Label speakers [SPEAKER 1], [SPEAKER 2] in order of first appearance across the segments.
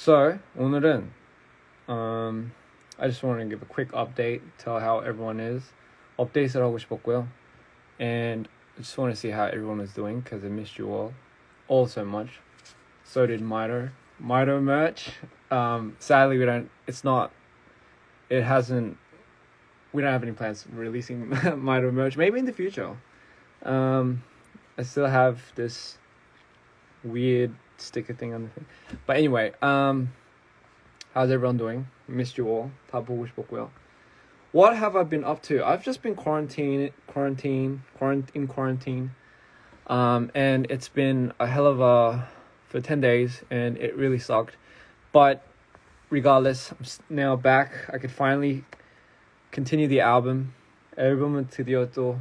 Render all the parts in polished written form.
[SPEAKER 1] So 오늘은 I just want to give a quick update, tell how everyone is. 업데이트를 하고 싶었고요. And I just want to see how everyone is doing because I missed you all so much. So did Mito merch. Sadly we don't have any plans of releasing Mito merch. Maybe in the future. I still have this weird sticker thing on the thing. But anyway, how's everyone doing? Missed you all. 다 보고 싶었고요. What have I been up to? I've just been quarantine. And it's been a hell of for 10 days, and it really sucked. But regardless, I'm now back. I could finally continue the album. 앨범은 드디어 또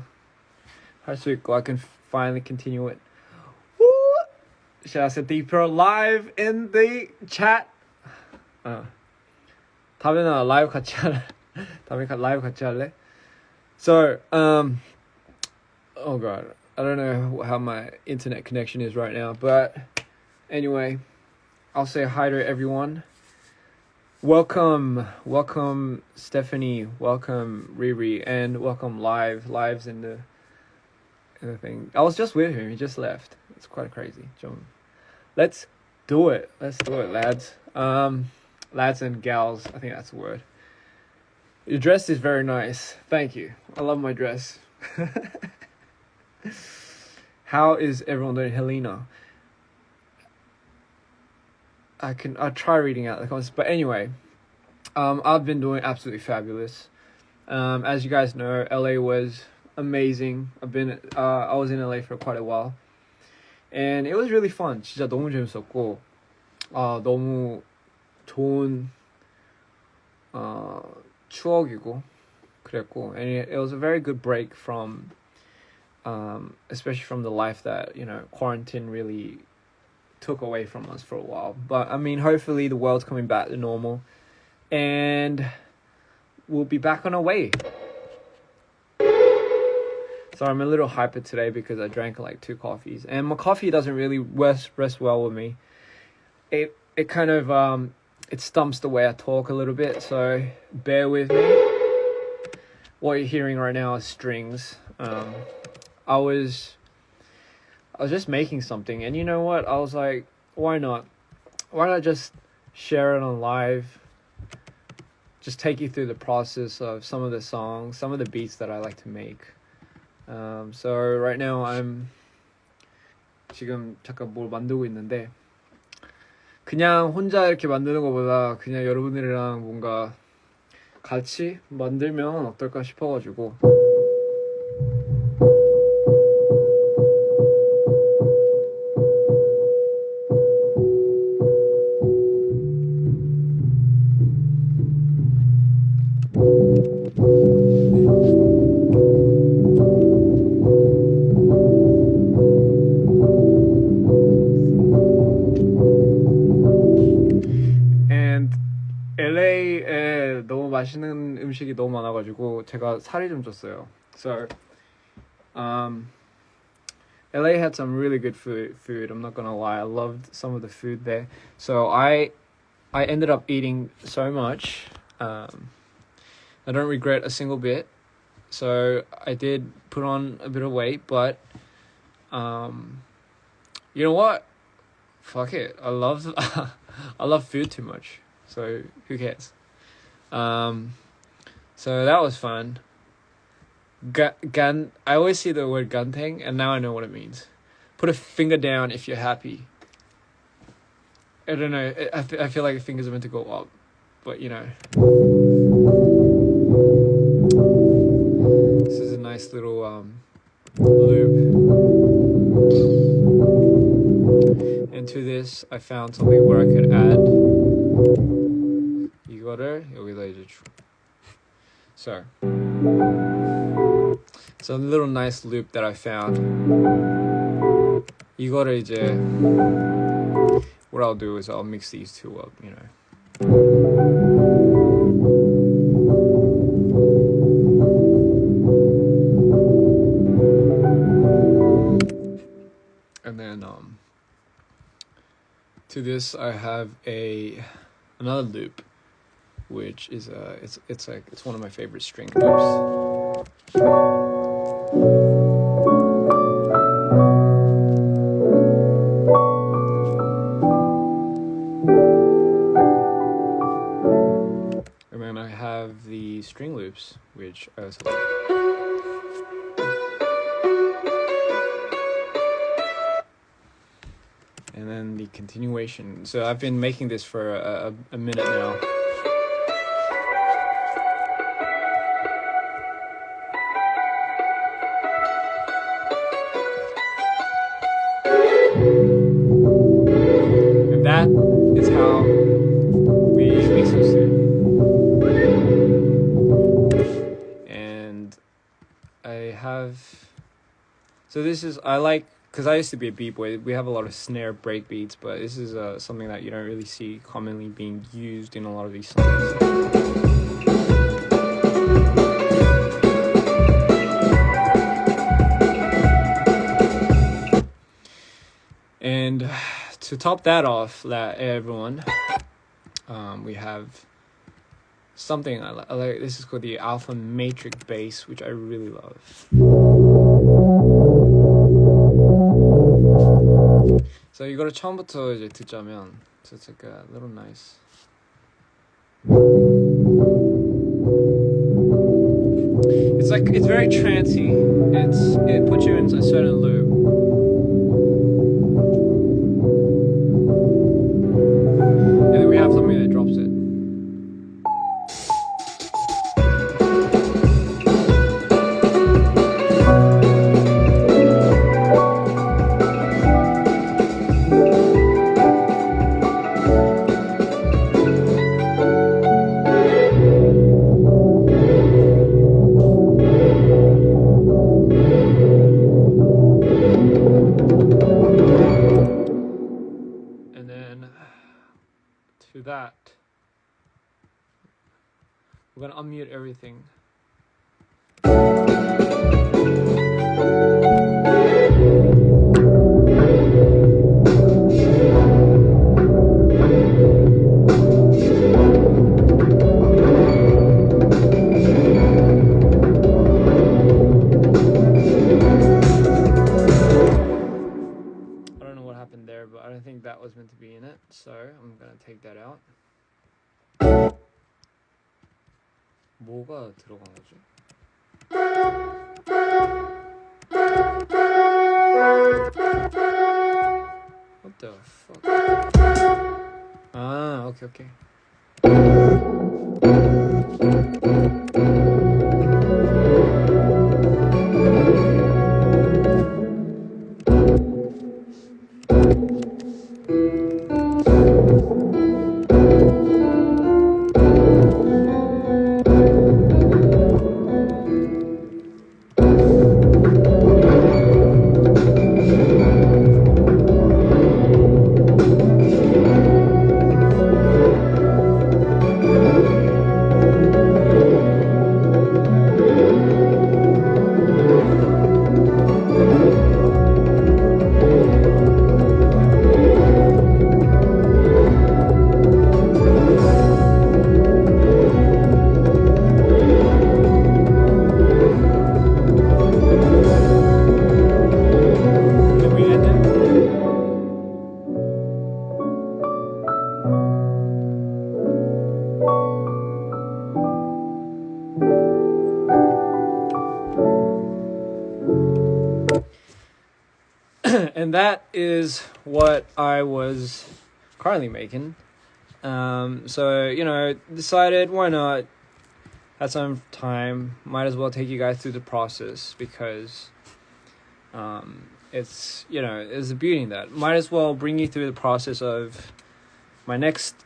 [SPEAKER 1] 할 수 있고, I can finally continue it. Woo! Shout out to DPR live in the chat. 다음에는 라이브 같이 할래? 다음에 라이브 같이 할래? So, oh god, I don't know how my internet connection is right now, but anyway, I'll say hi to everyone. Welcome Stephanie, welcome Riri, and welcome Lives in the thing. I was just with him, he just left. It's quite crazy. Let's do it, lads. Lads and gals, I think that's the word. Your dress is very nice. Thank you. I love my dress. How is everyone doing? Helena. I'll try reading out the comments. But anyway, I've been doing absolutely fabulous. As you guys know, LA was amazing. I was in LA for quite a while. And it was really fun. 진짜 너무 재밌었고, 너무 좋은 추억이고 그랬고, and it was a very good break from especially from the life that, you know, quarantine really took away from us for a while. But I mean, hopefully the world's coming back to normal and we'll be back on our way. So I'm a little hyper today because I drank like 2 coffees, and my coffee doesn't really rest well with me. It kind of it stumps the way I talk a little bit, so bear with me. What you're hearing right now is strings. I was just making something, and you know what? I was like, why not? Why not just share it on live? Just take you through the process of some of the songs, some of the beats that I like to make. So right now I'm 지금 잠깐 뭘 만들고 있는데, 그냥 혼자 이렇게 만드는 것보다 그냥 여러분들이랑 뭔가 같이 만들면 어떨까 싶어가지고. LA에 너무 맛있는 음식이 너무 많아가지고 제가 살이 좀 쪘어요. So, LA had some really good food. I'm not gonna lie, I loved some of the food there. So I ended up eating so much. I don't regret a single bit. So I did put on a bit of weight, but you know what? Fuck it. I love food too much. So who cares? So that was fun. I always see the word ganteng, and now I know what it means. Put a finger down if you're happy. I don't know. I feel like the fingers are meant to go up, but you know. This is a nice little loop. And to this, I found something where I could add. 이거를 여기다 이제 So it's a little nice loop that I found. 이거를 이제 what I'll do is I'll mix these two up, you know. And then to this this, I have another loop, which is it's one of my favorite string loops. And then I have the string loops, which I also like. And then the continuation. So I've been making this for a minute now. And that is how we make some soup. And I have... So this is... I like... Because I used to be a b-boy, we have a lot of snare break beats, but this is something that you don't really see commonly being used in a lot of these songs. And to top that off, everyone, we have something I like. This is called the Alpha Matrix bass, which I really love. So 이거를 처음부터 이제 듣자면, so it's like a little nice. It's very trancy. It puts you in a certain loop. And then we have something that drops it. To that, we're gonna unmute everything. I don't know what happened there, but I don't think that was meant to be in it, so I'm gonna take that out. 뭐가 들어간 거지? What the fuck? Ah, okay. And that is what I was currently making. So, decided why not, had some time, might as well take you guys through the process, because it's a beauty in that. Might as well bring you through the process of my next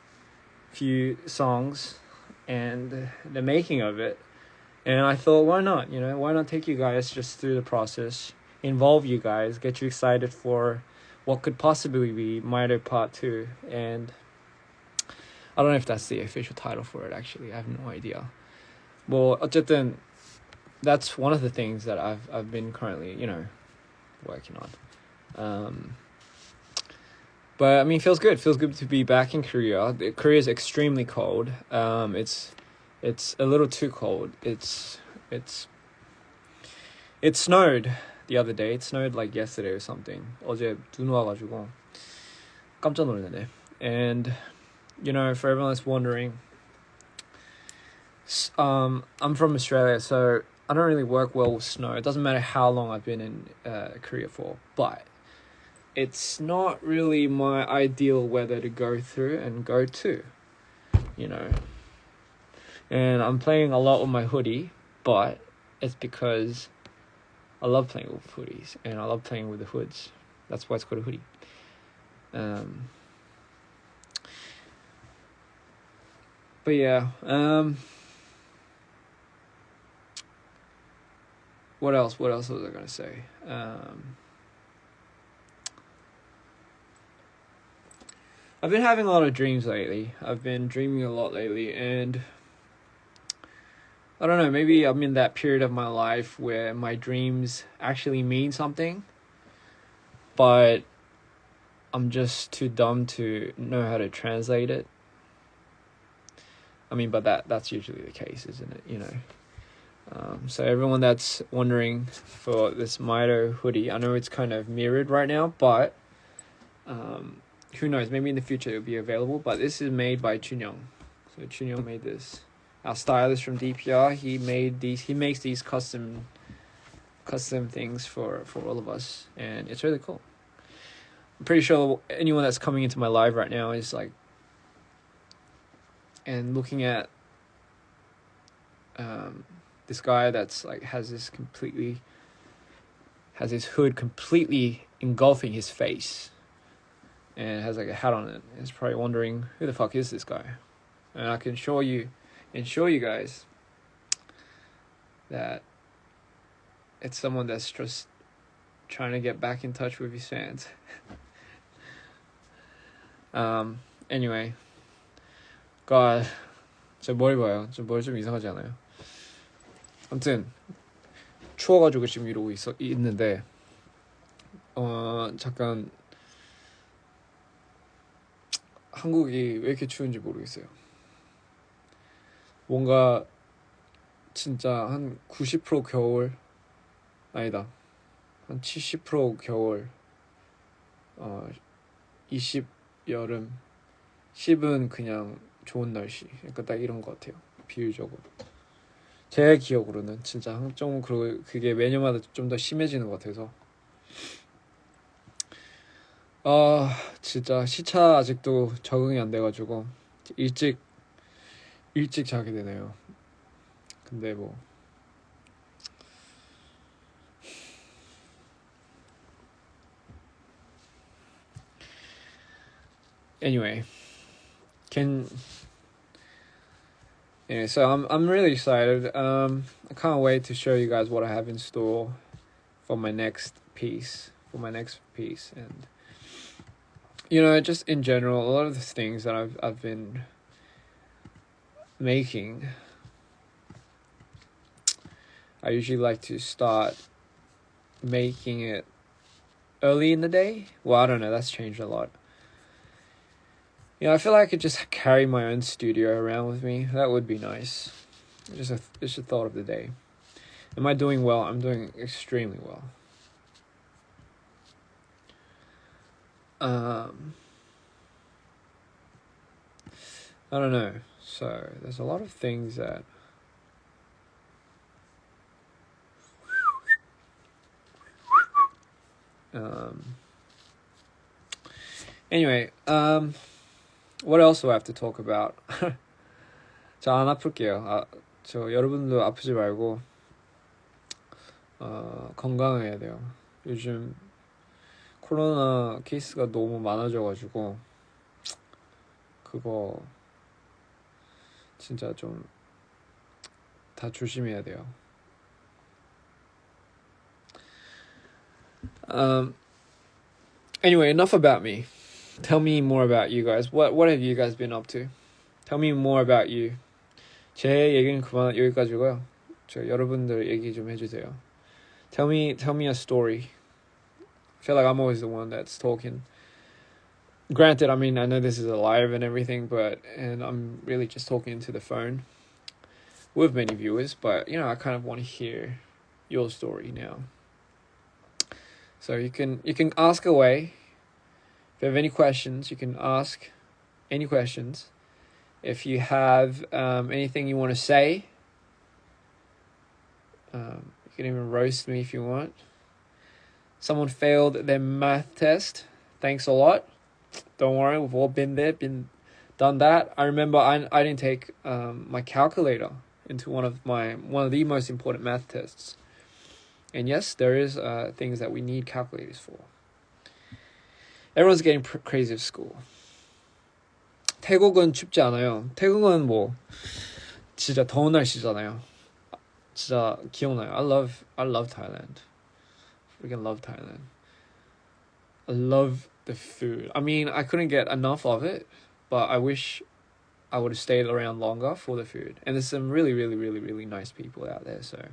[SPEAKER 1] few songs and the making of it. And I thought, why not? Why not take you guys just through the process, involve you guys, get you excited for what could possibly be Miter Part 2. And I don't know if that's the official title for it, actually. I have no idea. Well, 어쨌든, that's one of the things that I've been currently, working on. But I mean, feels good. Feels good to be back in Korea. Korea is extremely cold. It's a little too cold. It snowed the other day. It snowed like yesterday or something. 어제 눈 와가지고 깜짝 놀랐네. And you know, for everyone that's wondering, I'm from Australia, so I don't really work well with snow. It doesn't matter how long I've been in Korea for, but it's not really my ideal weather to go through and go to, you know. And I'm playing a lot with my hoodie, but it's because I love playing with hoodies and I love playing with the hoods. That's why it's called a hoodie. But yeah, what else was I gonna say? I've been having a lot of dreams lately. I've been dreaming a lot lately, and I don't know, maybe I'm in that period of my life where my dreams actually mean something, but I'm just too dumb to know how to translate it. I mean, but that's usually the case, isn't it? You know. So everyone that's wondering for this Mito hoodie, I know it's kind of mirrored right now, but who knows? Maybe in the future it'll be available. But this is made by Chunyoung. So Chunyoung made this. Our stylist from DPR, he makes these custom things for all of us, and it's really cool. I'm pretty sure anyone that's coming into my live right now is like, and looking at this guy that's like has his hood completely engulfing his face, and has like a hat on it. It's probably wondering, who the fuck is this guy? And I can show you guys that it's someone that's just trying to get back in touch with his fans. Anyway, God, 제 머리 봐요. 저 머리 좀 이상하지 않아요? 아무튼 추워가지고 지금 이러고 있는데 잠깐 한국이 왜 이렇게 추운지 모르겠어요. 뭔가 진짜 한 90% 겨울, 아니다, 한 70% 겨울, 20 여름, 10은 그냥 좋은 날씨. 그러니까 딱 이런 것 같아요. 비율적으로. 제 기억으로는 진짜 좀 그게 매년마다 좀 더 심해지는 것 같아서. 진짜 시차 아직도 적응이 안 돼가지고 일찍 자게 되네요. 근데 뭐 anyway, so I'm really excited. I can't wait to show you guys what I have in store for my next piece. And you know, just in general, a lot of the things that I've been making, I usually like to start making it early in the day. Well, I don't know, that's changed a lot. You know, I feel like I could just carry my own studio around with me. That would be nice. Just a thought of the day. Am I doing well? I'm doing extremely well. I don't know. So there's a lot of things that anyway, what else do I have to talk about? 저 안 아플게요. 저 여러분도 아프지 말고 건강해야 돼요. 요즘 코로나 케이스가 너무 많아져가지고 그거 진짜 좀 다 조심해야 돼요. Anyway, enough about me. Tell me more about you guys. What have you guys been up to? Tell me more about you. 제 얘기는 그만 여기까지고요. 저 여러분들 얘기 좀 해주세요. Tell me a story. I feel like I'm always the one that's talking. Granted, I mean, I know this is a live and everything, and I'm really just talking into the phone with many viewers, but I kind of want to hear your story now. So you can ask away. If you have any questions, you can ask any questions. If you have anything you want to say, you can even roast me if you want. Someone failed their math test. Thanks a lot. Don't worry, we've all been there, done that. I remember I didn't take my calculator into one of the most important math tests. And yes, there is things that we need calculators for. Everyone's getting crazy at school. 태국은 춥지 않아요. 태국은 뭐 진짜 더운 날씨잖아요. 진짜 기억나요. I love Thailand. Freaking love Thailand. I love the food. I mean, I couldn't get enough of it, but I wish I would have stayed around longer for the food. And there's some really, really, really, really nice people out there. So,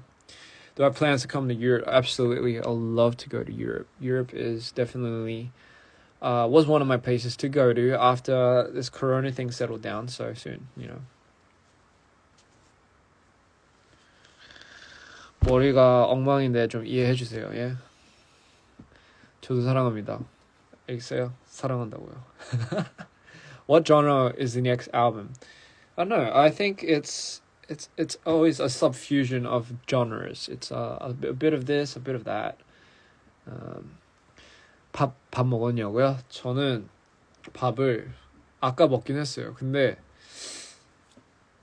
[SPEAKER 1] do I have plans to come to Europe? Absolutely. I'd love to go to Europe. Europe is definitely was one of my places to go to after this corona thing settled down so soon, 머리가 엉망인데 좀 이해해 주세요. 예. 저도 사랑합니다. 알겠어요? 사랑한다고요. What genre is the next album? I don't know. I think it's always a subfusion of genres. It's a bit of this, a bit of that. 밥 먹었냐고요? 저는 밥을 아까 먹긴 했어요. 근데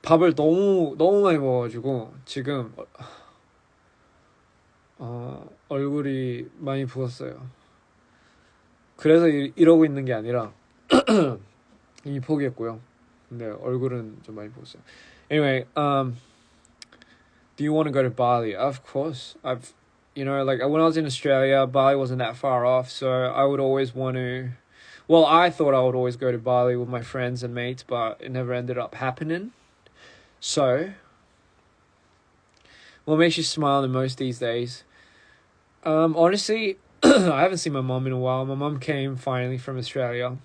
[SPEAKER 1] 밥을 너무 많이 먹어가지고 지금 얼굴이 많이 부었어요. 그래서 이러고 있는 게 아니라 이미 포기했고요. 근데 얼굴은 좀 많이 부었어요. Anyway, do you want to go to Bali? Of course. Like when I was in Australia, Bali wasn't that far off, so I would always want to. Well, I thought I would always go to Bali with my friends and mates, but it never ended up happening. So, what makes you smile the most these days? Honestly, I haven't seen my mom in a while. My mom came finally from Australia,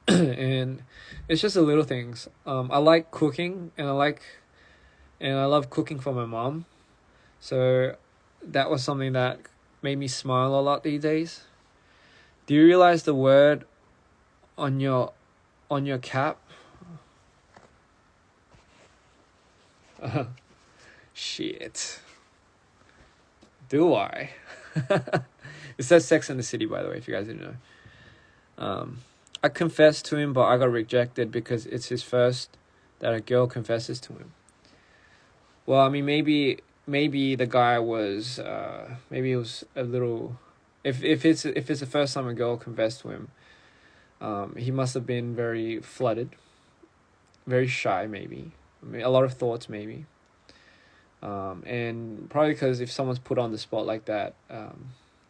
[SPEAKER 1] and it's just the little things. I like cooking, and I love cooking for my mom. So that was something that made me smile a lot these days. Do you realize the word on your cap? Shit. Do I? It says Sex and the City, by the way, if you guys didn't know. I confessed to him, but I got rejected because it's his first that a girl confesses to him. Well, I mean, maybe the guy was maybe it was a little. If it's the first time a girl confessed to him, he must have been very flooded, very shy, maybe. I mean, a lot of thoughts, maybe. And probably because if someone's put on the spot like that,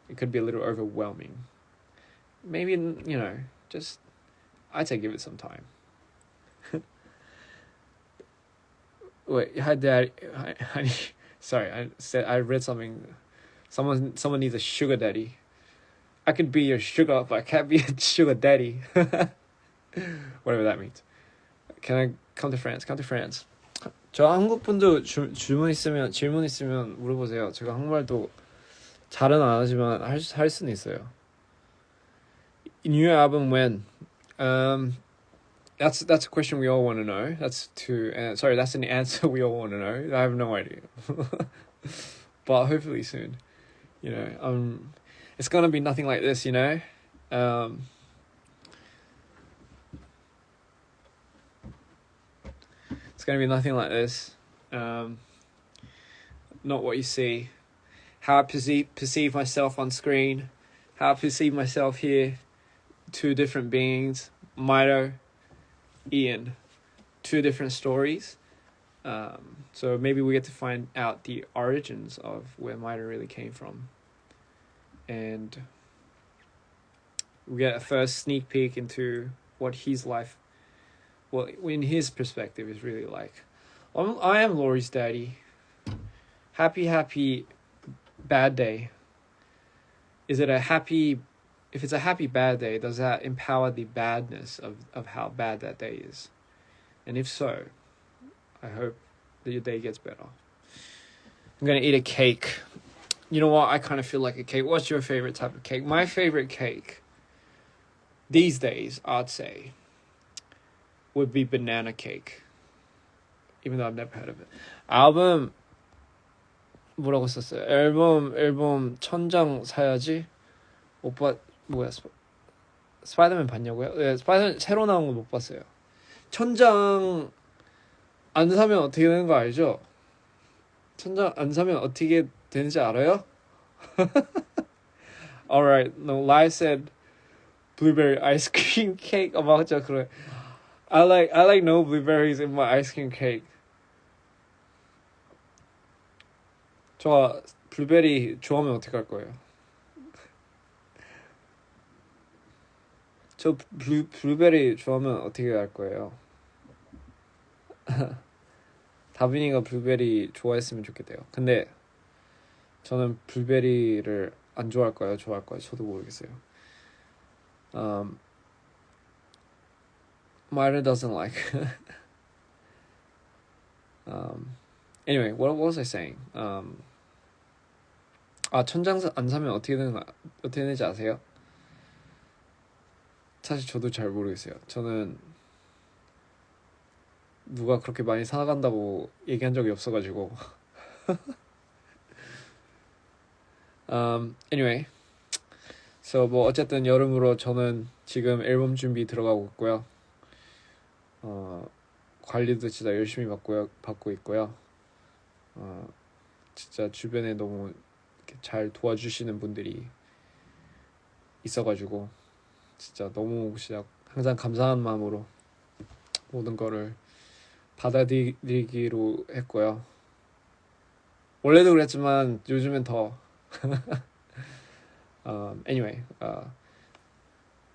[SPEAKER 1] it could be a little overwhelming. Maybe, just I'd say give it some time. Wait, honey, sorry, I read something. Someone needs a sugar daddy. I could be your sugar, but I can't be a sugar daddy. Whatever that means. Can I come to France? Come to France. 저 한국 분도 질문 있으면 물어보세요. 제가 한국말도 잘은 안 하지만 할 수는 있어요. New album when? That's a question we all want to know. That's an answer we all want to know. I have no idea. But hopefully soon. It's gonna be nothing like this, It's gonna be nothing like this. Not what you see. How I perceive myself on screen. How I perceive myself here. Two different beings. Mito, Ian. Two different stories. So maybe we get to find out the origins of where Mito really came from. And we get a first sneak peek into what his life, well, in his perspective, is really like. I am Laurie's daddy. Happy, bad day. Is it a happy, if it's a happy bad day, does that empower the badness of how bad that day is? And if so, I hope that your day gets better. I'm gonna eat a cake. You know what? I kind of feel like a cake. What's your favorite type of cake? My favorite cake these days, I'd say, would be banana cake. Even though I've never heard of it. 앨범 뭐라고 썼어요? 앨범 천장 사야지. 오빠 뭐야? 스파이더맨 봤냐고요? 네, 스파이더맨 새로 나온 거 못 봤어요. 천장 안 사면 어떻게 되는 거 알죠? 천장 안 사면 어떻게 되는지 알아요? Alright, no, Lai said blueberry ice cream cake. 맞죠, 그래. I like no blueberries in my ice cream cake. 저 블루베리 좋아하면 어떻게 할 거예요? 저 블루베리 좋아하면 어떻게 할 거예요? 다빈이가 블루베리 좋아했으면 좋겠대요. 근데 저는 블루베리를 안 좋아할 거예요? 좋아할 거예요? 저도 모르겠어요. Myra doesn't like. Anyway, what was I saying? 천장 안 사면 어떻게 되는지 아세요? 사실 저도 잘 모르겠어요. 저는 누가 그렇게 많이 사간다고 얘기한 적이 없어가지고. Anyway, so 뭐 어쨌든 여름으로 저는 지금 앨범 준비 들어가고 있고요. 관리도 진짜 열심히 받고 있고요. 진짜 주변에 너무 이렇게 잘 도와주시는 분들이 있어가지고 진짜 너무 진짜 항상 감사한 마음으로 모든 거를 받아들이기로 했고요. 원래도 그랬지만 요즘엔 더 anyway,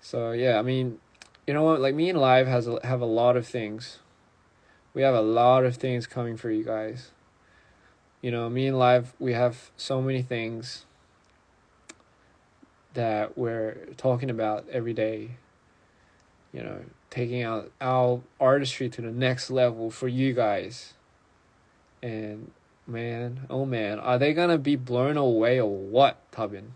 [SPEAKER 1] so yeah, I mean, you know what, like me and Live have a lot of things. We have a lot of things coming for you guys. You know, me and Live, we have so many things that we're talking about every day. You know, taking out our artistry to the next level for you guys. And man, oh man, are they gonna be blown away or what, Tabin?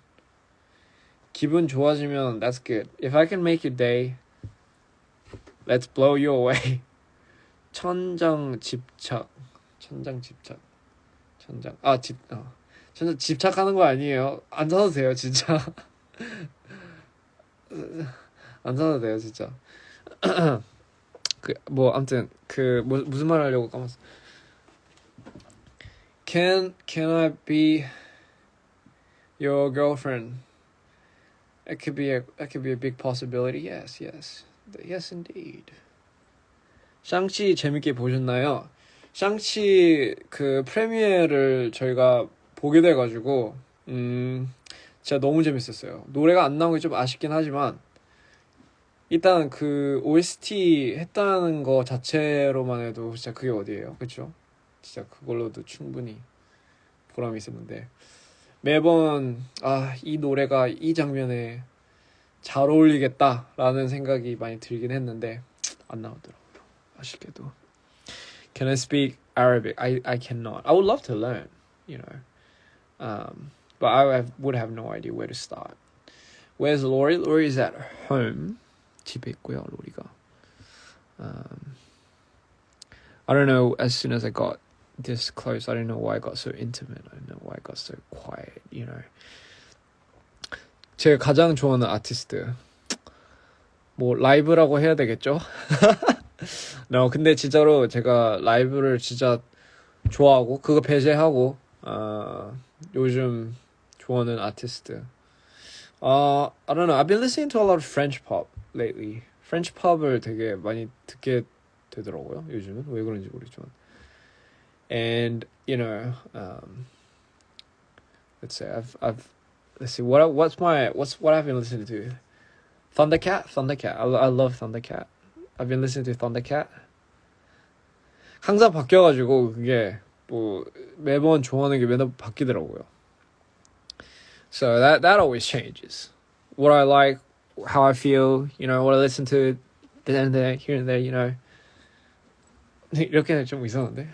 [SPEAKER 1] 기분 좋아지면 that's good. If I can make your day, let's blow you away. 천장 집착. 천장 집착하는 거 아니에요. 안 사도 돼요, 진짜. 안 사도 돼요, 진짜. 아무튼 무슨 말 하려고 까먹었어. Can I be your girlfriend? It could be a big possibility. Yes, indeed. 샹치 재밌게 보셨나요? 샹치 그 프리미어를 저희가 보게 돼가지고 진짜 너무 재밌었어요. 노래가 안 나온 게 좀 아쉽긴 하지만 일단 그 OST 했다는 거 자체로만 해도 진짜 그게 어디예요, 그렇죠? 진짜 그걸로도 충분히 보람이 있었는데 매번 이 노래가 이 장면에 잘 어울리겠다라는 생각이 많이 들긴 했는데 안 나오더라고요. 아쉽게도. Can I speak Arabic? I cannot. I would love to learn, you know. But I would have no idea where to start. Where's Lori? Lori's at home. 집에 있고요, 로리가. I don't know, as soon as I got this close, I don't know why I got so intimate. I don't know why I got so quiet, you know. 제가 가장 좋아하는 아티스트. 뭐 라이브라고 해야 되겠죠? No, 근데 진짜로 제가 라이브를 진짜 좋아하고 그거 배제하고 요즘 좋아하는 아티스트. I don't know. I've been listening to a lot of French pop lately. French pop을 되게 많이 듣게 되더라고요. 요즘은 왜 그런지 모르겠지만. And you know, let's say let's see what I've been listening to. Thundercat. I love Thundercat. I've been listening to Thundercat. 항상 바뀌어가지고 그게 뭐 매번 좋아하는 게 매번 바뀌더라고요. So that always changes. what I like, how I feel, you know, what I listen to then and there, here and there, you know. 이렇게는 좀 이상한데.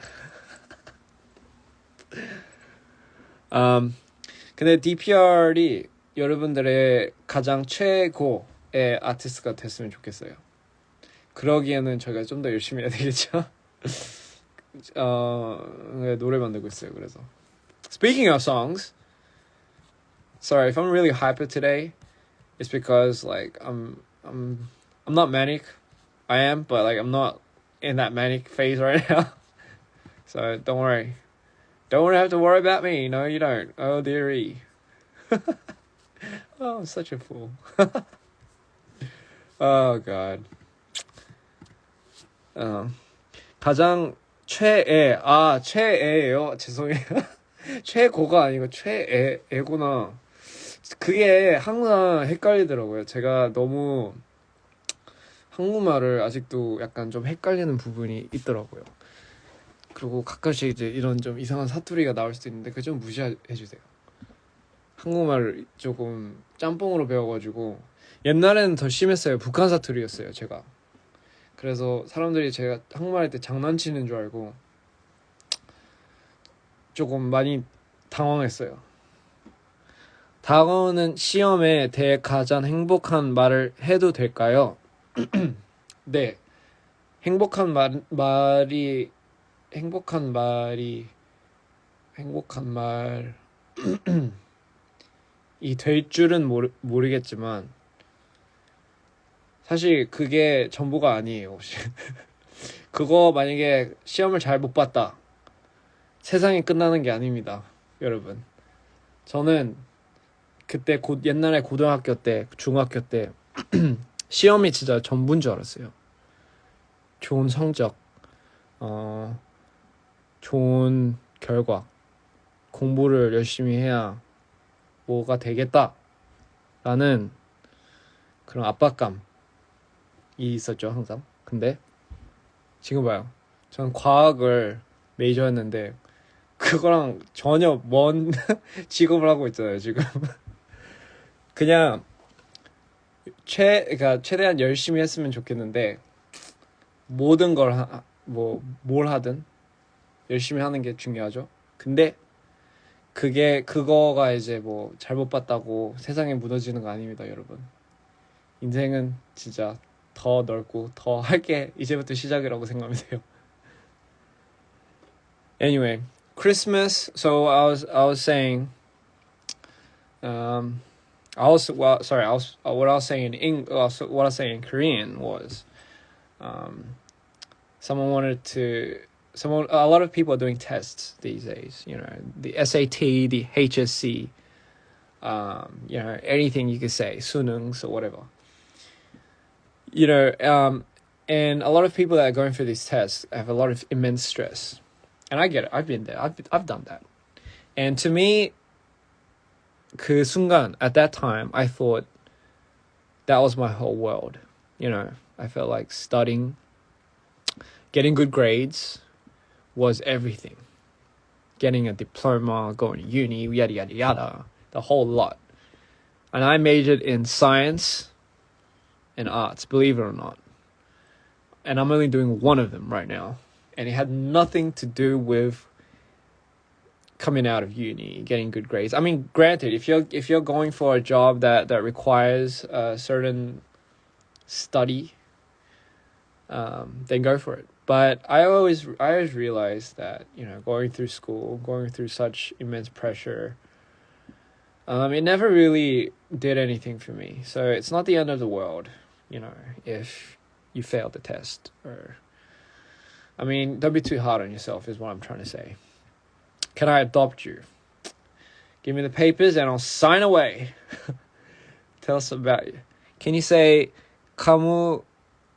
[SPEAKER 1] 근데 DPR이 여러분들의 가장 최고의 아티스트가 됐으면 좋겠어요. 그러기에는 저희가 좀 더 열심히 해야 되겠죠. 노래 만들고 있어요. 그래서 Speaking of songs, sorry if I'm really hyper today. It's because like I'm not manic. I am, but like I'm not in that manic phase right now. So don't worry. Don't have to worry about me. No, you don't. Oh dearie. Oh, I'm such a fool. Oh god. 가장 최애예요. 죄송해요. 최고가 아니고 최애구나. 그게 항상 헷갈리더라고요. 제가 너무 한국말을 아직도 약간 좀 헷갈리는 부분이 있더라고요. 그리고 가끔씩 이제 이런 좀 이상한 사투리가 나올 수도 있는데 그거 좀 무시해주세요. 한국말을 조금 짬뽕으로 배워가지고 옛날에는 더 심했어요. 북한 사투리였어요, 제가. 그래서 사람들이 제가 한국말 할 때 장난치는 줄 알고 조금 많이 당황했어요. 다가오는 시험에 대해 가장 행복한 말을 해도 될까요? 네. 행복한 말이 될 줄은 모르겠지만 사실 그게 전부가 아니에요. 그거 만약에 시험을 잘 못 봤다. 세상이 끝나는 게 아닙니다. 여러분. 저는 그때 옛날에 고등학교 때, 중학교 때 시험이 진짜 전부인 줄 알았어요. 좋은 성적, 좋은 결과, 공부를 열심히 해야 뭐가 되겠다라는 그런 압박감이 있었죠, 항상. 근데 지금 봐요. 저는 과학을 메이저였는데 그거랑 전혀 먼 직업을 하고 있잖아요, 지금. 그냥 그러니까 최대한 열심히 했으면 좋겠는데 모든 걸 뭘 하든 열심히 하는 게 중요하죠. 근데 그거가 이제 뭐 잘못 봤다고 세상에 무너지는 거 아닙니다, 여러분. 인생은 진짜 더 넓고 더 할 게 이제부터 시작이라고 생각하면 돼요. Anyway, Christmas. So I was saying, what I was saying in Korean was, a lot of people are doing tests these days. You know, the SAT, the HSC, you know, anything you could say, 수능, so whatever. You know, and a lot of people that are going through these tests have a lot of immense stress. And I get it. I've been there. I've done that. And to me, 그 순간, at that time, I thought that was my whole world. You know, I felt like studying, getting good grades was everything. Getting a diploma, going to uni, yada, yada, yada. The whole lot. And I majored in science and arts, believe it or not. And I'm only doing one of them right now. And it had nothing to do with coming out of uni, getting good grades. I mean, granted, if you're going for a job that requires a certain study, then go for it. But I always realized that, you know, going through school, going through such immense pressure, it never really did anything for me. So it's not the end of the world, you know, if you fail the test. I mean, don't be too hard on yourself is what I'm trying to say. Can I adopt you? Give me the papers and I'll sign away. Tell us about you. Can you say 카무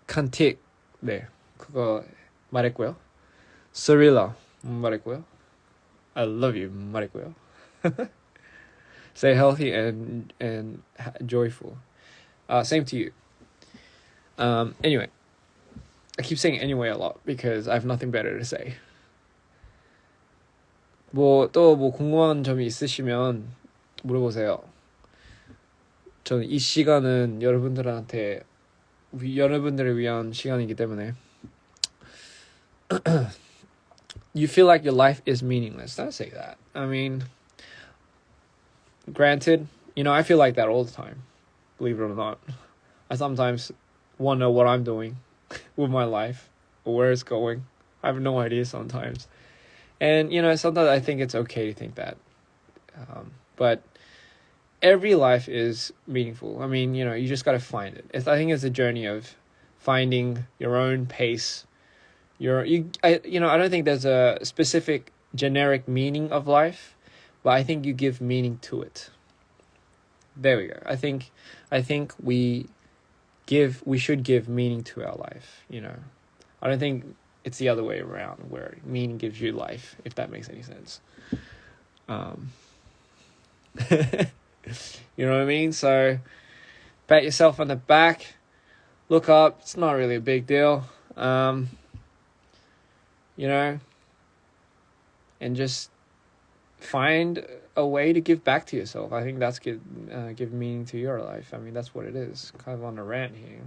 [SPEAKER 1] 칸틱? 네, 그거 말했고요. Cirilla 말했고요. I love you 말했고요. Stay healthy and joyful. Same to you. Anyway, I keep saying anyway a lot because I have nothing better to say. 또 궁금한 점이 있으시면 물어보세요. 저는 이 시간은 여러분들을 위한 시간이기 때문에 you feel like your life is meaningless. Don't say that. I mean, granted, I feel like that all the time, believe it or not. I sometimes wonder what I'm doing with my life or where it's going. I have no idea sometimes. And, sometimes I think it's okay to think that. But every life is meaningful. I mean, you just got to find it. I think it's a journey of finding your own pace. I don't think there's a specific generic meaning of life, but I think you give meaning to it. There we go. I think we should give meaning to our life. I don't think it's the other way around where meaning gives you life, if that makes any sense. You know what I mean? So pat yourself on the back, look up. It's not really a big deal. And just find a way to give back to yourself. I think that's give meaning to your life. I mean, that's what it is. Kind of on a rant here.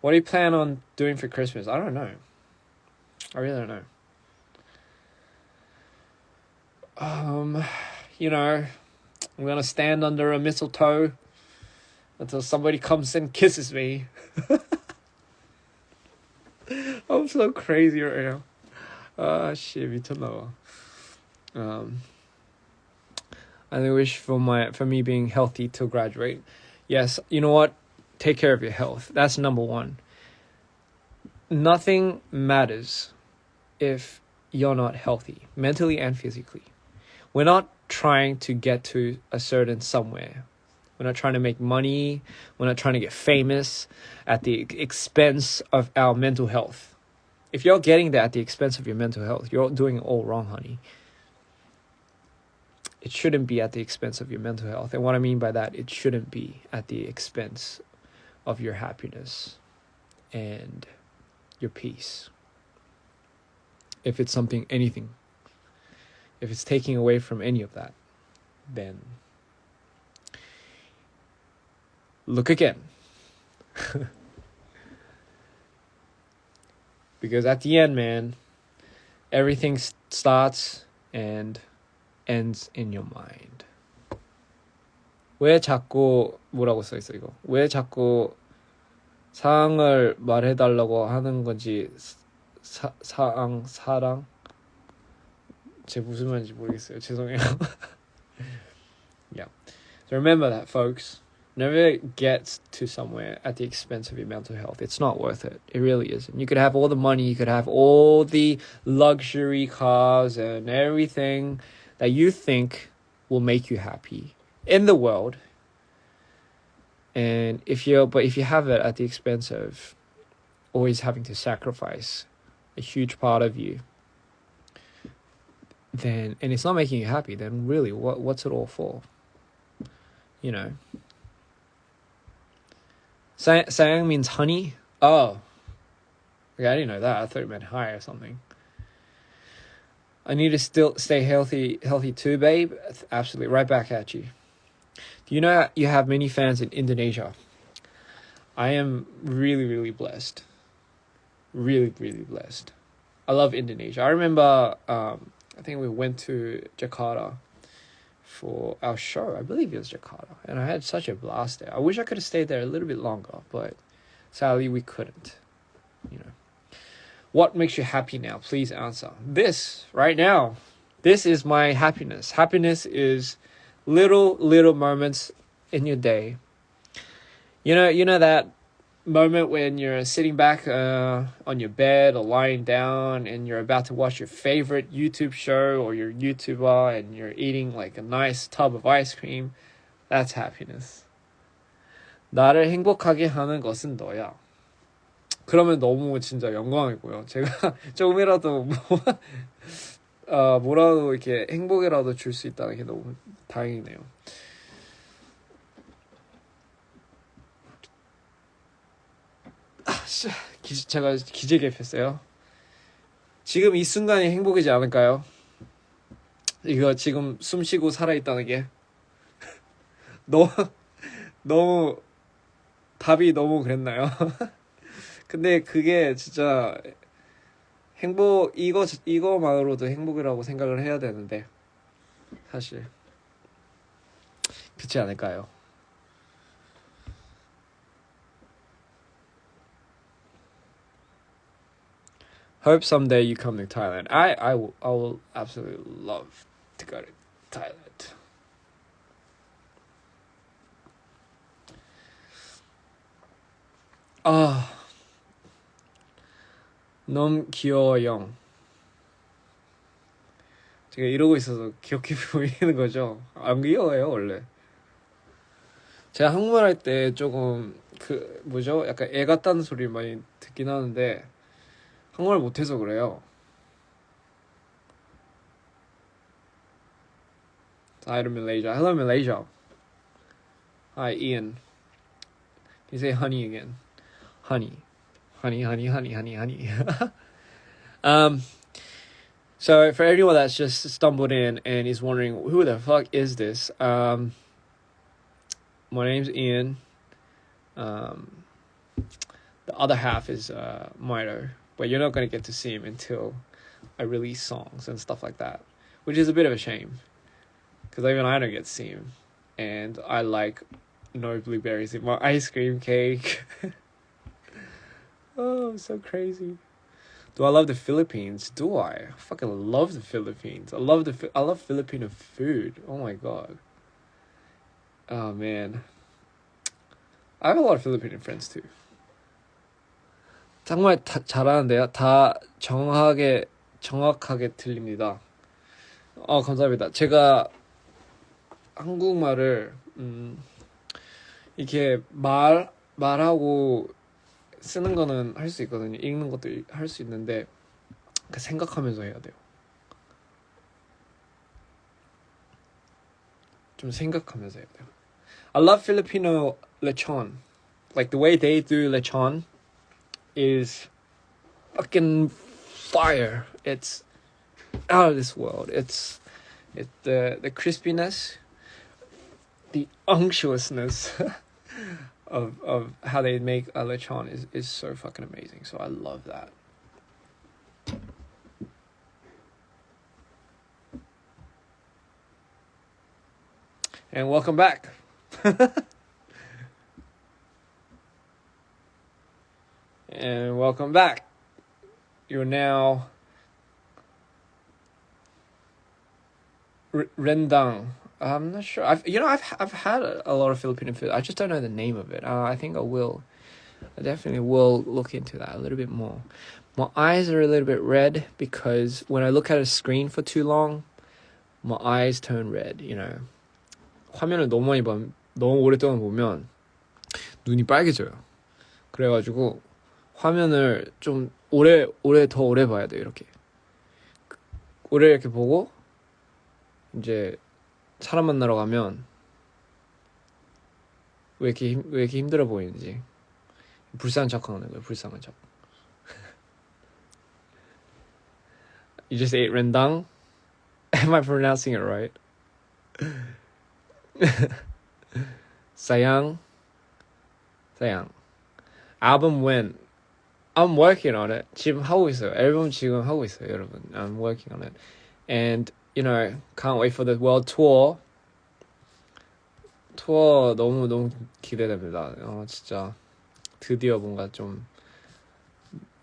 [SPEAKER 1] What do you plan on doing for Christmas? I don't know. I really don't know. I'm gonna stand under a mistletoe until somebody comes and kisses me. I'm so crazy right now. Shit, 미쳤나봐. I wish for me being healthy till graduate. Yes, you know what? Take care of your health. That's number one. Nothing matters if you're not healthy, mentally and physically. We're not trying to get to a certain somewhere. We're not trying to make money. We're not trying to get famous at the expense of our mental health. If you're getting that at the expense of your mental health, you're doing it all wrong, honey. It shouldn't be at the expense of your mental health. And what I mean by that, it shouldn't be at the expense of your happiness and your peace. If it's anything, if it's taking away from any of that, then look again. Because at the end, man, everything starts and ends in your mind. 왜 자꾸 뭐라고 써있어 이거? 왜 자꾸 사랑을 말해달라고 하는 건지 사랑? 제 무슨 말인지 모르겠어요. 죄송해요. Yeah. So remember that, folks. Never get to somewhere at the expense of your mental health. It's not worth it. It really isn't. You could have all the money, you could have all the luxury cars and everything that you think will make you happy in the world. And if you have it at the expense of always having to sacrifice a huge part of you, then, and it's not making you happy, then really, what's it all for? Sayang means honey. Oh, okay, I didn't know that. I thought it meant hi or something. I need to still stay healthy too, babe. Absolutely, right back at you. Do you know you have many fans in Indonesia? I am really, really blessed. Really, really blessed. I love Indonesia. I remember, I think we went to Jakarta for our show. I believe it was Jakarta. And I had such a blast there. I wish I could have stayed there a little bit longer, but sadly we couldn't. What makes you happy now? Please answer. This, right now. This is my happiness. Happiness is little moments in your day. You know that moment when you're sitting back on your bed or lying down and you're about to watch your favorite YouTube show or your YouTuber and you're eating like a nice tub of ice cream. That's happiness. 나를 행복하게 하는 것은 너야. 그러면 너무 진짜 영광이고요. 제가 조금이라도 뭐라도 이렇게 행복이라도 줄 수 있다는 게 너무 다행이네요. 제가 기재 개표했어요. 지금 이 순간이 행복이지 않을까요? 이거 지금 숨 쉬고 살아있다는 게 너무 답이 너무 그랬나요? 근데 그게 진짜 이거만으로도 행복이라고 생각을 해야 되는데 사실 그렇지 않을까요? Hope someday you come to Thailand. I will absolutely love to go to Thailand. 아, 너무 귀여워요. 제가 이러고 있어서 귀엽게 보이는 거죠? 안 귀여워요 원래. 제가 한국말 할 때 조금 약간 애 같다는 소리 많이 듣긴 하는데 한국말 못해서 그래요. Hi to Malaysia. Hello Malaysia. Hi Ian. Can you say honey again? Honey. Honey. So for anyone that's just stumbled in and is wondering who the fuck is this? My name's Ian. The other half is Mito, but you're not gonna get to see him until I release songs and stuff like that, which is a bit of a shame, because even I don't get to see him, and I like no blueberries in my ice cream cake. Oh, so crazy. Do I love the Philippines? Do I? Fucking love the Philippines. I love Filipino food. Oh my god. Oh man. I have a lot of Filipino friends too. 정말 잘하는데요. 다 정확하게 들립니다. 감사합니다. 제가 한국말을 이렇게 말하고 쓰는 거는 할 수 있거든요. 읽는 것도 할 수 있는데 생각하면서 해야 돼요. 좀 생각하면서 해야 돼요. I love Filipino lechon. Like the way they do lechon is fucking fire. It's out of this world. It's the crispiness, the unctuousness of how they make a lechon is so fucking amazing. So I love that. And welcome back. And welcome back. You're now rendang. I'm not sure. I've had a lot of Filipino food. I just don't know the name of it. I think I will. I definitely will look into that a little bit more. My eyes are a little bit red because when I look at a screen for too long, my eyes turn red. You know, 화면을 너무 오랫동안 보면 눈이 빨개져요. 그래가지고 화면을 좀 오래 봐야 돼요. 이렇게 오래 이렇게 보고 이제 사람 만나러 가면 왜 이렇게 힘들어 보이는지 불쌍한 척하는 거예요. 불쌍한 척. You just ate rendang? Am I pronouncing it right? sayang. Album when? I'm working on it. 지금 하고 있어요. 앨범 지금 하고 있어요, 여러분. I'm working on it. And you know, can't wait for the world tour. 투어 너무 기대됩니다. 진짜 드디어 뭔가 좀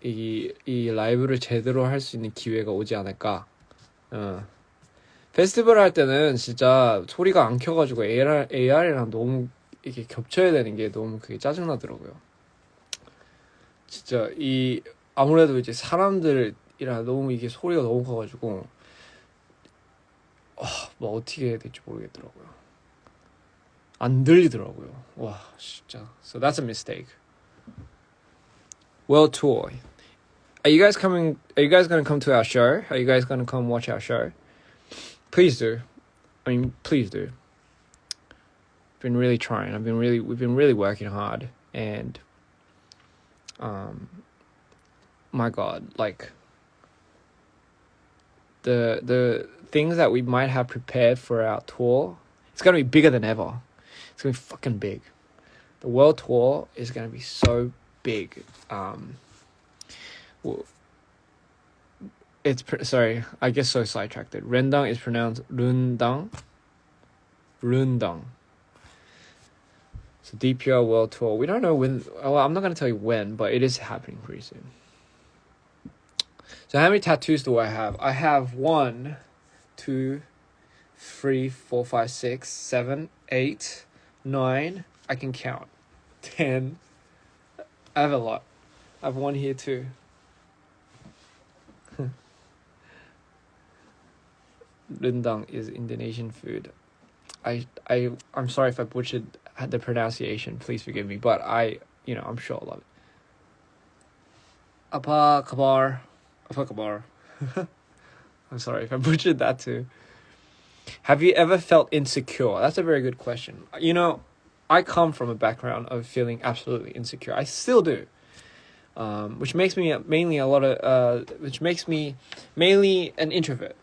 [SPEAKER 1] 이 라이브를 제대로 할 수 있는 기회가 오지 않을까. 페스티벌 할 때는 진짜 소리가 안 켜가지고 AR이랑 너무 이렇게 겹쳐야 되는 게 너무 그게 짜증나더라고요. 진짜 아무래도 이제 사람들이랑 너무 이게 소리가 너무 커가지고 뭐 어떻게 해야 될지 모르겠더라고요. 안 들리더라고요. 와 진짜. So that's a mistake. World tour. Are you guys going to come to our show? Are you guys going to come watch our show? Please do. I mean, please do. Been really trying. We've been really working hard, and my God, like the things that we might have prepared for our tour, it's gonna be bigger than ever. It's gonna be fucking big. The world tour is going to be so big. Sorry, I get so sidetracked. Rendang is pronounced Rundang. Rundang. So DPR World Tour. We don't know when. Well, I'm not going to tell you when, but it is happening pretty soon. So how many tattoos do I have? I have 1, 2, 3, 4, 5, 6, 7, 8, 9. I can count. 10. I have a lot. I have one here too. Rendang is Indonesian food. I'm sorry if I butchered the pronunciation. Please forgive me. But I'm sure I'll love it. Apa kabar? Apa kabar? I'm sorry if I butchered that too. Have you ever felt insecure? That's a very good question. I come from a background of feeling absolutely insecure. I still do. Which makes me mainly an introvert.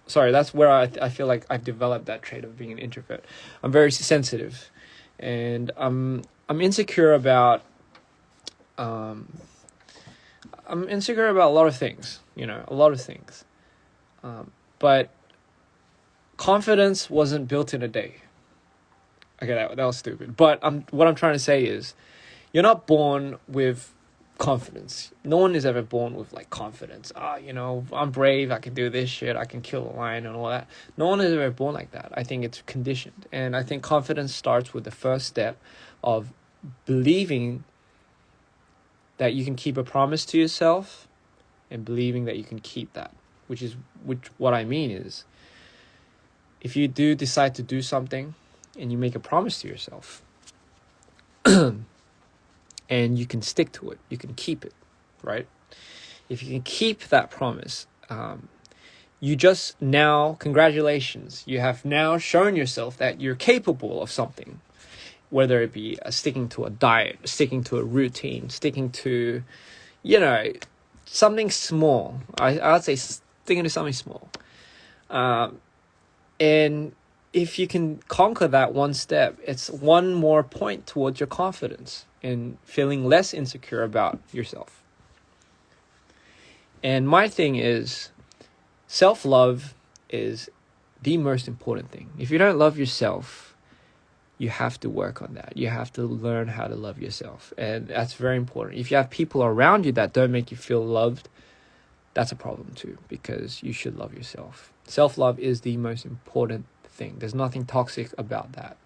[SPEAKER 1] Sorry, that's where I feel like I've developed that trait of being an introvert. I'm very sensitive, and I'm insecure about a lot of things. But confidence wasn't built in a day. Okay, that was stupid. But what I'm trying to say is, you're not born with confidence. No one is ever born with confidence. I'm brave, I can do this shit, I can kill a lion and all that. No one is ever born like that. I think it's conditioned. And I think confidence starts with the first step of believing that you can keep a promise to yourself and believing that you can keep that. Which what I mean is, if you do decide to do something and you make a promise to yourself, and you can stick to it, you can keep it, right? If you can keep that promise, congratulations, you have now shown yourself that you're capable of something, whether it be sticking to a diet, sticking to a routine, sticking to, something small. I'd say sticking to something small. And if you can conquer that one step, it's one more point towards your confidence and feeling less insecure about yourself. And my thing is, self-love is the most important thing. If you don't love yourself, you have to work on that. You have to learn how to love yourself. And that's very important. If you have people around you that don't make you feel loved, that's a problem too, because you should love yourself. Self-love is the most important thing. There's nothing toxic about that,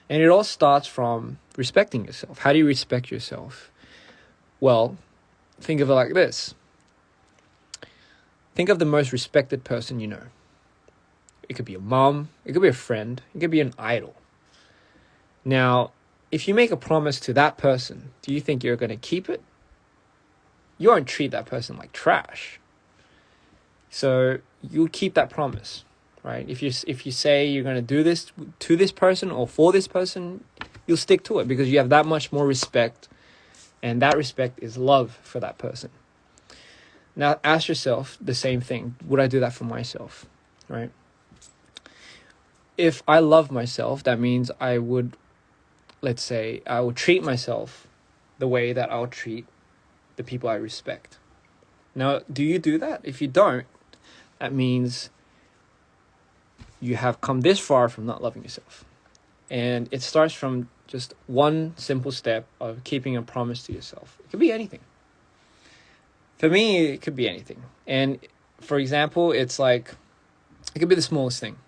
[SPEAKER 1] And it all starts from respecting yourself. How do you respect yourself? Well, think of it like this. Think of the most respected person you know. It could be a mom, it could be a friend, it could be an idol. Now, if you make a promise to that person, do you think you're going to keep it? You won't treat that person like trash. So you'll keep that promise, right? If you say you're going to do this to this person or for this person, you'll stick to it because you have that much more respect, and that respect is love for that person. Now ask yourself the same thing. Would I do that for myself, right? If I love myself, that means I would treat myself the way that I'll treat the people I respect. Now, do you do that? If you don't, that means you have come this far from not loving yourself. And it starts from just one simple step of keeping a promise to yourself. It could be anything. For me, it could be anything. And for example, it could be the smallest thing,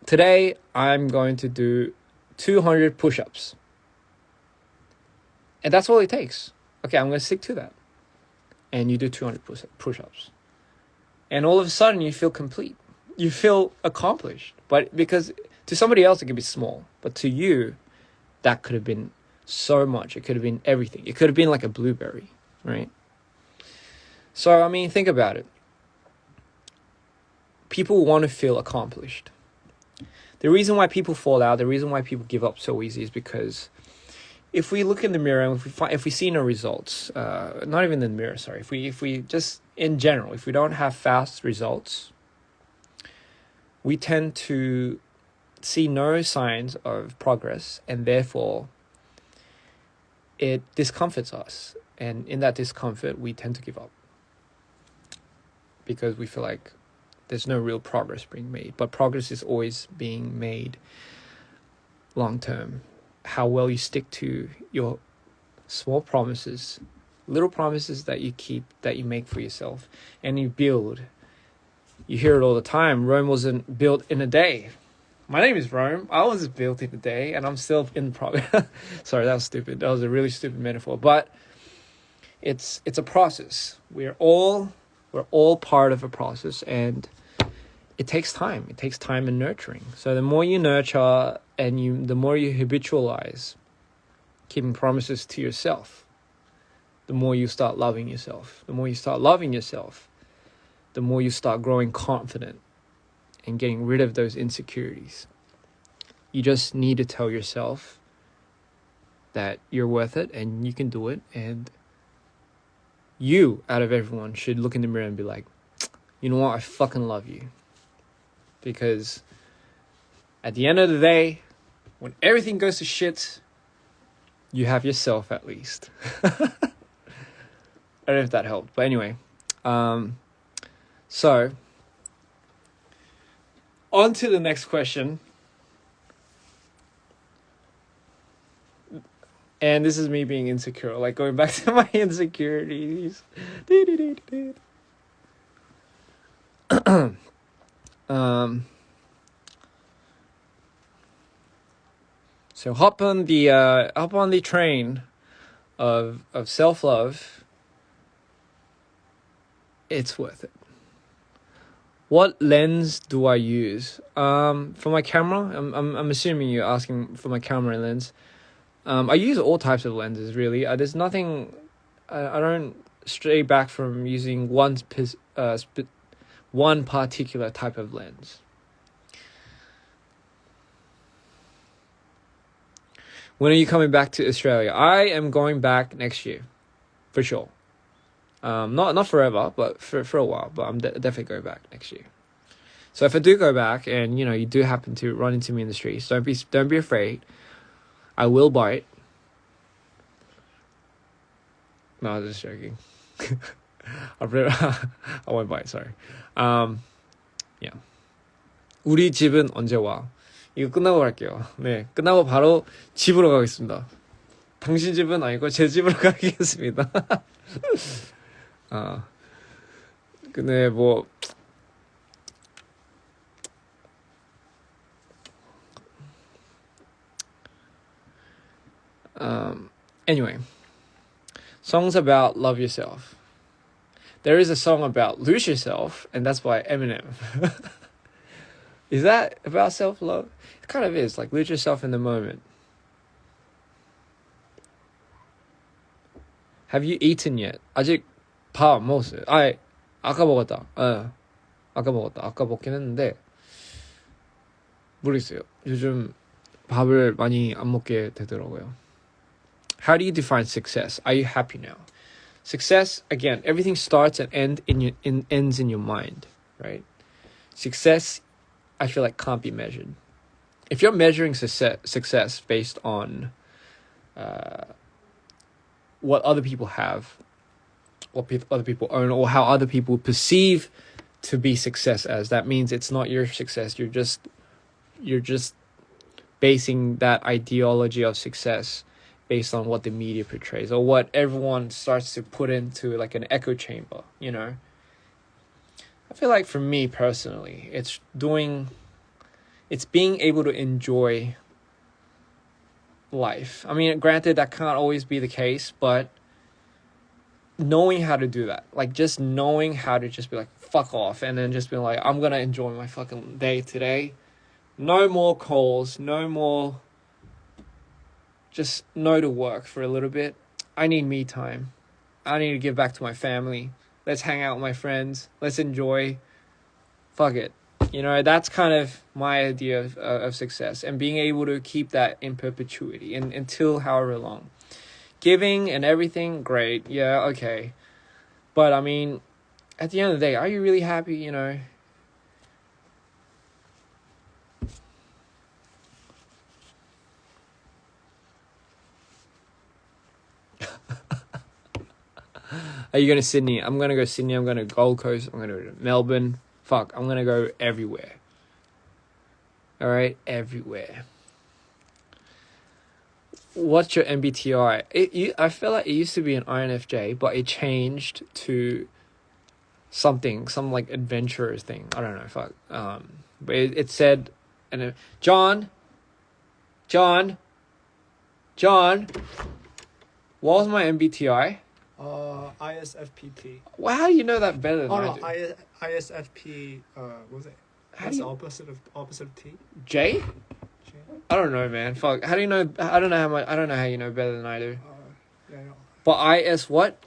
[SPEAKER 1] Today, I'm going to do 200 push-ups. And that's all it takes. Okay, I'm going to stick to that. And you do 200 push-ups. And all of a sudden, you feel complete. You feel accomplished. But because to somebody else, it could be small. But to you, that could have been so much. It could have been everything. It could have been like a blueberry, right? So, think about it. People want to feel accomplished. The reason why people fall out, the reason why people give up so easy is because if we look in the mirror and if we see no results, not even in the mirror, sorry, if we just in general, if we don't have fast results, we tend to see no signs of progress, and therefore it discomforts us. And in that discomfort, we tend to give up because we feel like there's no real progress being made. But progress is always being made long term. How well you stick to your small promises, little promises that you keep, that you make for yourself, and you build. You hear it all the time. Rome wasn't built in a day. My name is Rome. I was built in a day, and I'm still in the progress. Sorry, that was stupid. That was a really stupid metaphor. But it's a process. We're all part of a process, and it takes time. It takes time and nurturing. So the more you nurture and the more you habitualize keeping promises to yourself, the more you start loving yourself. The more you start loving yourself, the more you start growing confident and getting rid of those insecurities. You just need to tell yourself that you're worth it and you can do it. And you, out of everyone, should look in the mirror and be like, you know what? I fucking love you. Because at the end of the day, when everything goes to shit, you have yourself at least. I don't know if that helped. But anyway, so on to the next question. And this is me being insecure, like going back to my insecurities. So hop on the train of self-love. It's worth it. What lens do I use? For my camera, I'm assuming you're asking for my camera lens. I use all types of lenses, really. There's nothing. I don't stray back from using one particular type of lens. When are you coming back to Australia? I am going back next year, for sure. Not forever, but for a while. But I'm definitely going back next year. So if I do go back, and you do happen to run into me in the streets, don't be afraid. I will bite. No, I'm just joking. I won't bite. Sorry. Yeah. 우리 집은 언제 와? 이거 끝나고 갈게요. 네, 끝나고 바로 집으로 가겠습니다. 당신 집은 아니고 제 집으로 가겠습니다. 근데 뭐 anyway, songs about love yourself. There is a song about lose yourself, and that's by Eminem. Is that about self-love? It kind of is, like lose yourself in the moment. Have you eaten yet? 아직 밥 안 먹었어요. 아까 먹었다. 아까 먹었다. 아까 먹긴 했는데 모르겠어요. 요즘 밥을 많이 안 먹게 되더라고요. How do you define success? Are you happy now? Success, again, everything starts and ends in your mind, right? Success, I feel like, can't be measured. If you're measuring success based on what other people have, what other people own, or how other people perceive to be success as, that means it's not your success. You're just basing that ideology of success based on what the media portrays or what everyone starts to put into like an echo chamber, I feel like for me personally, it's being able to enjoy life. I mean, granted, that can't always be the case, but knowing how to do that, like just knowing how to just be like, fuck off, and then just being like, I'm gonna enjoy my fucking day today. No more calls, no more, just no to work for a little bit. I need me time. I need to give back to my family. Let's hang out with my friends. Let's enjoy. Fuck it. That's kind of my idea of success, and being able to keep that in perpetuity until however long. Giving and everything, great. Yeah, okay. But I mean, at the end of the day, are you really happy, Are you going to Sydney? I'm going to go Sydney. I'm going to Gold Coast. I'm going to go to Melbourne. Fuck, I'm going to go everywhere. All right, everywhere. What's your MBTI? I feel like it used to be an INFJ, but it changed to some like adventurers thing. I don't know. Fuck. But it said, and John. What was my MBTI?
[SPEAKER 2] ISFPT.
[SPEAKER 1] Well, how do you know that better than I do?
[SPEAKER 2] ISFP. What was it? What's the opposite of T?
[SPEAKER 1] J? I don't know, man. Fuck. How do you know? I don't know how you know better than I do.
[SPEAKER 2] Yeah, I know.
[SPEAKER 1] But IS what?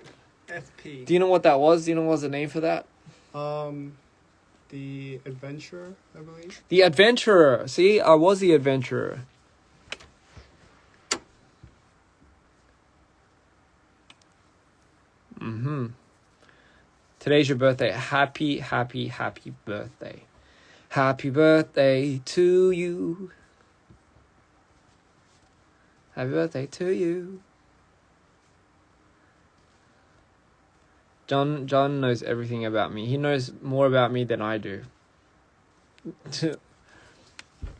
[SPEAKER 2] FP.
[SPEAKER 1] Do you know what that was? Do you know what's the name for that?
[SPEAKER 2] The adventurer, I believe.
[SPEAKER 1] The adventurer. See, I was the adventurer. Today's your birthday. Happy birthday. Happy birthday to you. Happy birthday to you. John knows everything about me. He knows more about me than I do.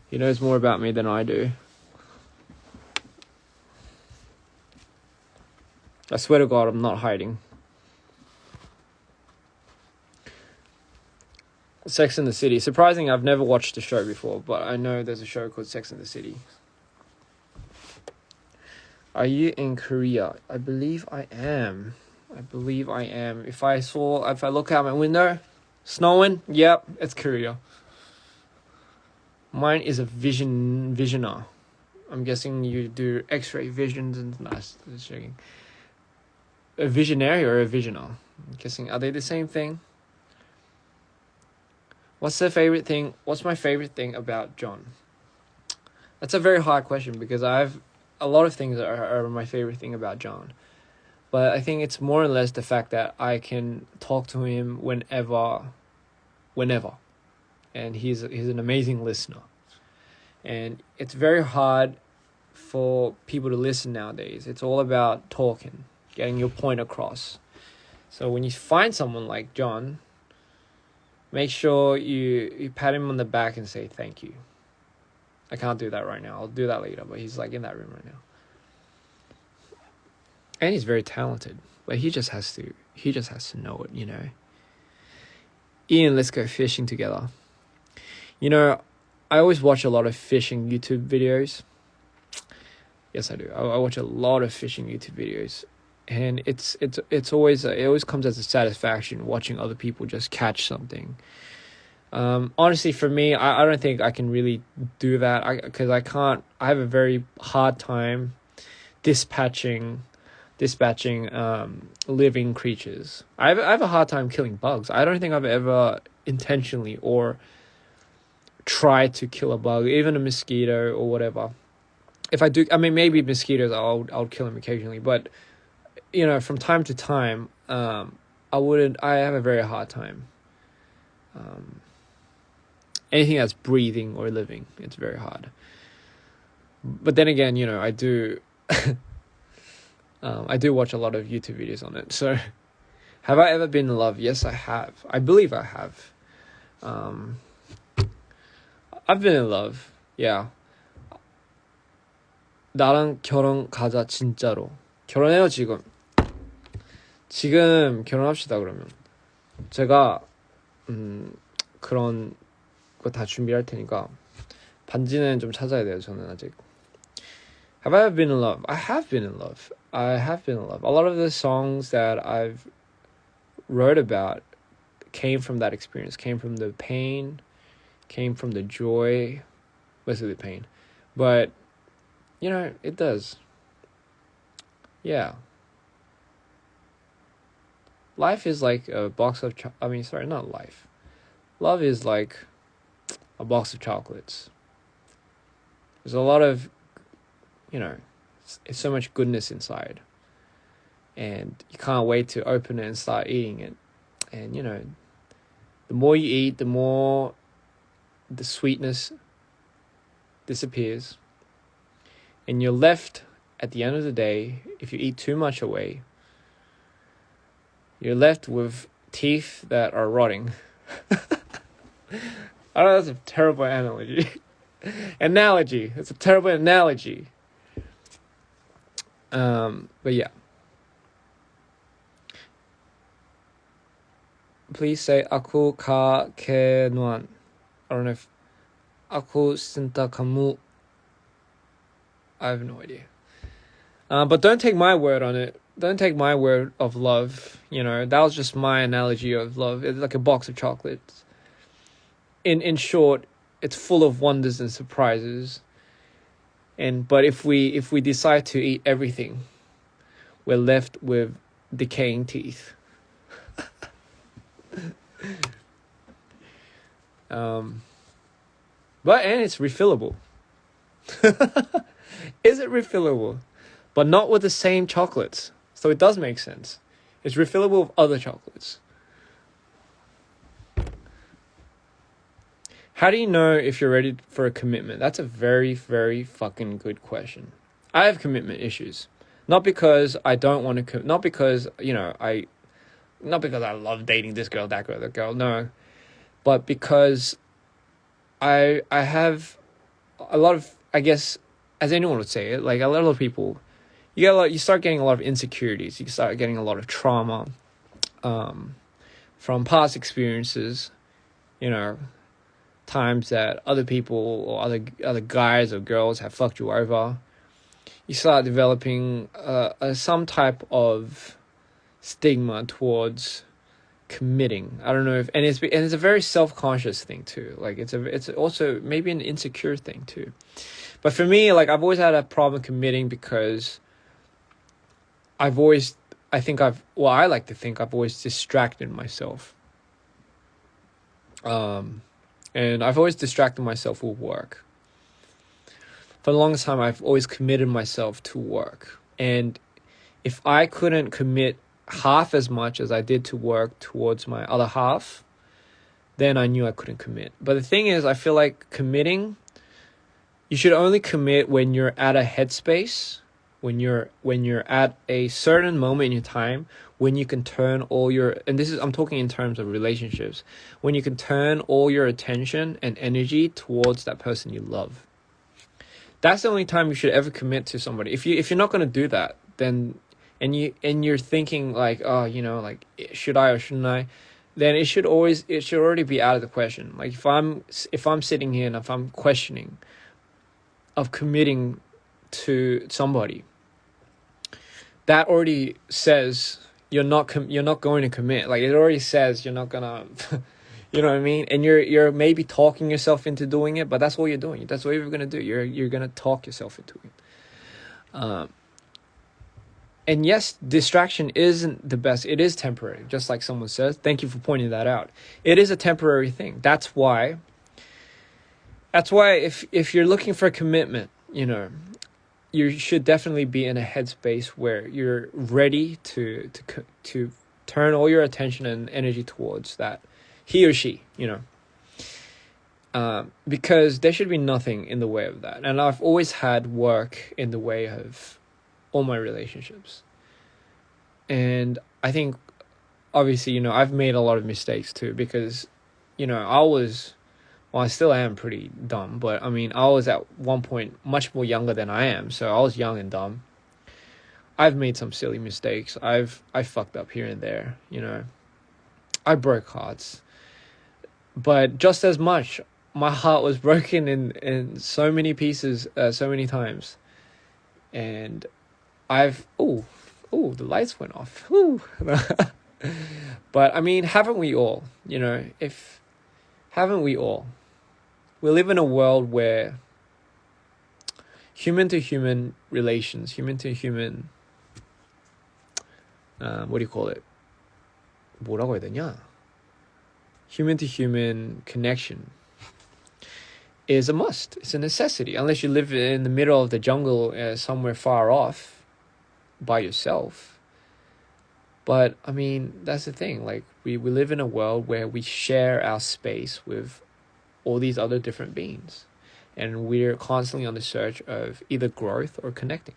[SPEAKER 1] He knows more about me than I do. I swear to God, I'm not hiding. Sex and the City. Surprising, I've never watched the show before, but I know there's a show called Sex and the City. Are you in Korea? I believe I am. If I look out my window, snowing, yep, it's Korea. Mine is a visioner. I'm guessing you do X-ray visions and nice. Just checking. A visionary or a visioner? I'm guessing, are they the same thing? What's my favorite thing about John? That's a very hard question because a lot of things are my favorite thing about John. But I think it's more or less the fact that I can talk to him whenever. And he's an amazing listener. And it's very hard for people to listen nowadays. It's all about talking, getting your point across. So when you find someone like John, make sure you pat him on the back and say thank you. I can't do that right now. I'll do that later, but he's like in that room right now. And he's very talented, but he just has to know it, you know. Ian, let's go fishing together. You know, I always watch a lot of fishing YouTube videos. Yes, I do. I watch a lot of fishing YouTube videos. And it always comes as a satisfaction watching other people just catch something. Honestly, for me, I don't think I can really do that because I have a very hard time dispatching living creatures. I have a hard time killing bugs. I don't think I've ever intentionally or tried to kill a bug, even a mosquito or whatever. If I do, I mean, maybe mosquitoes, I'll kill them occasionally, but you know, from time to time, I have a very hard time. Anything that's breathing or living, it's very hard. But then again, you know, I do watch a lot of YouTube videos on it. So, have I ever been in love? Yes, I have. I believe I have. I've been in love. Yeah. 나랑 결혼 가자 진짜로. 결혼해요 지금. 지금 결혼합시다 그러면. 제가 그런 거 다 준비할 테니까 반지는 좀 찾아야 돼요. 저는 아직. Have I ever been in love? I have been in love. A lot of the songs that I've wrote about came from that experience, came from the pain, came from the joy, mostly the pain. But, you know, it does. Yeah. Life is like a box of... not life. Love is like a box of chocolates. There's a lot of, you know, it's so much goodness inside. And you can't wait to open it and start eating it. And, you know, the more you eat, the more the sweetness disappears. And you're left, at the end of the day, if you eat too much away, you're left with teeth that are rotting. I know that's a terrible analogy. It's a terrible analogy. But yeah. Please say aku ka ke nuan. I don't know if aku cinta kamu. I have no idea. But don't take my word on it. Don't take my word of love. You know, that was just my analogy of love. It's like a box of chocolates. In short, it's full of wonders and surprises. But if we decide to eat everything, we're left with decaying teeth. And it's refillable. Is it refillable? But not with the same chocolates. So it does make sense. It's refillable with other chocolates. How do you know if you're ready for a commitment? That's a very, very fucking good question. I have commitment issues. Not because I don't want to, not because I love dating this girl, that girl, no. But because I have a lot of, I guess, as anyone would say it, like a lot of people, you start getting a lot of insecurities. You start getting a lot of trauma from past experiences, times that other people or other guys or girls have fucked you over. You start developing some type of stigma towards committing. I don't know if, and it's a very self-conscious thing too. Like it's also maybe an insecure thing too. But for me, like I've always had a problem committing because I like to think I've always distracted myself. And I've always distracted myself with work. For the longest time, I've always committed myself to work. And if I couldn't commit half as much as I did to work towards my other half, then I knew I couldn't commit. But the thing is, I feel like committing, you should only commit when you're at a headspace, when you're at a certain moment in your time, when you can turn all your, and I'm talking in terms of relationships, when you can turn all your attention and energy towards that person you love. That's the only time you should ever commit to somebody. If you're not going to do that, then and you're thinking like, oh, like should I or shouldn't I? Then it should already be out of the question. Like if I'm sitting here and if I'm questioning of committing to somebody, that already says you're not going to commit. Like it already says you're not gonna, you know what I mean? And you're maybe talking yourself into doing it, but that's all you're doing. That's what you're gonna do. You're gonna talk yourself into it. And yes, distraction isn't the best. It is temporary, just like someone says. Thank you for pointing that out. It is a temporary thing. That's why if you're looking for a commitment, you should definitely be in a headspace where you're ready to turn all your attention and energy towards that, he or she, because there should be nothing in the way of that. And I've always had work in the way of all my relationships. And I think, obviously, I've made a lot of mistakes too, because, I still am pretty dumb, but I was at one point much more younger than I am, so I was young and dumb. I've made some silly mistakes. I fucked up here and there, I broke hearts. But just as much, my heart was broken in so many pieces, so many times. And the lights went off. But haven't we all? Haven't we all? We live in a world where human to human relations, human to human, what do you call it? 뭐라고 해야 되냐? Human to human connection is a must. It's a necessity. Unless you live in the middle of the jungle, somewhere far off by yourself. But that's the thing. Like we live in a world where we share our space with all these other different beings, and we're constantly on the search of either growth or connecting.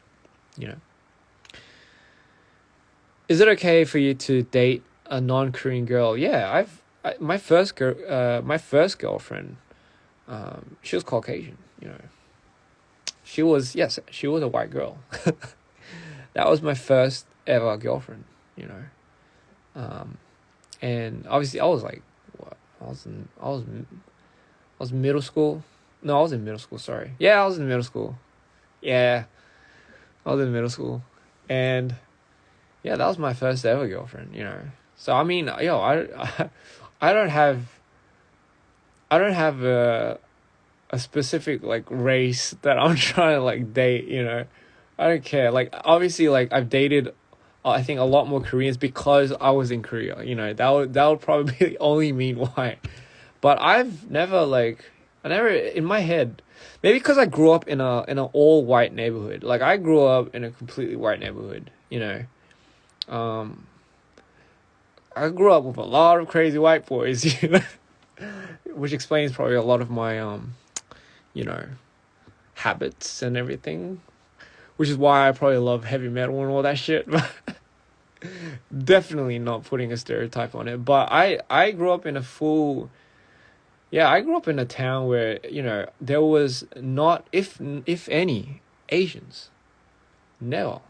[SPEAKER 1] Is it okay for you to date a non-Korean girl. Yeah, my first girlfriend, she was Caucasian. You know, she was a white girl. That was my first ever girlfriend. You know, and obviously I was like, what? I was middle school. No, I was in middle school. Sorry. Yeah, I was in middle school. Yeah, I was in middle school, and yeah, that was my first ever girlfriend. You know, so I mean, I don't have a specific like race that I'm trying to like date. You know, I don't care. Like obviously, like I've dated, I think a lot more Koreans because I was in Korea. You know, that would probably be the only mean why. But I've never I never in my head, maybe because I grew up in an all white neighborhood. Like I grew up in a completely white neighborhood. You know, I grew up with a lot of crazy white boys. You know, which explains probably a lot of my you know, habits and everything. Which is why I probably love heavy metal and all that shit. Definitely not putting a stereotype on it. But I grew up in I grew up in a town where, you know, there was not, if any, Asians. Never.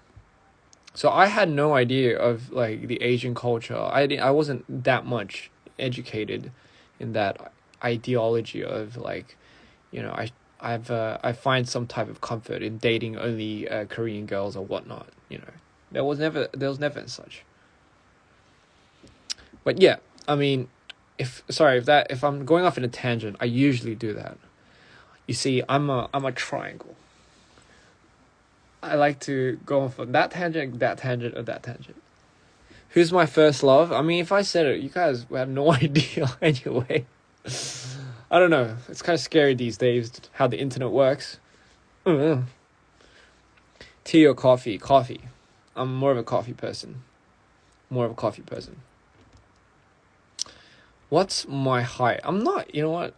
[SPEAKER 1] So I had no idea of like the Asian culture. I wasn't that much educated in that ideology of like, you know, I find some type of comfort in dating only Korean girls or whatnot. You know, there was never such. But yeah, I mean, if I'm going off in a tangent, I usually do that. You see, I'm a triangle. I like to go from that tangent, or that tangent. Who's my first love? I mean, if I said it, you guys would have no idea anyway. I don't know. It's kind of scary these days how the internet works. Tea or coffee? Coffee. I'm more of a coffee person. What's my height? I'm not. You know what?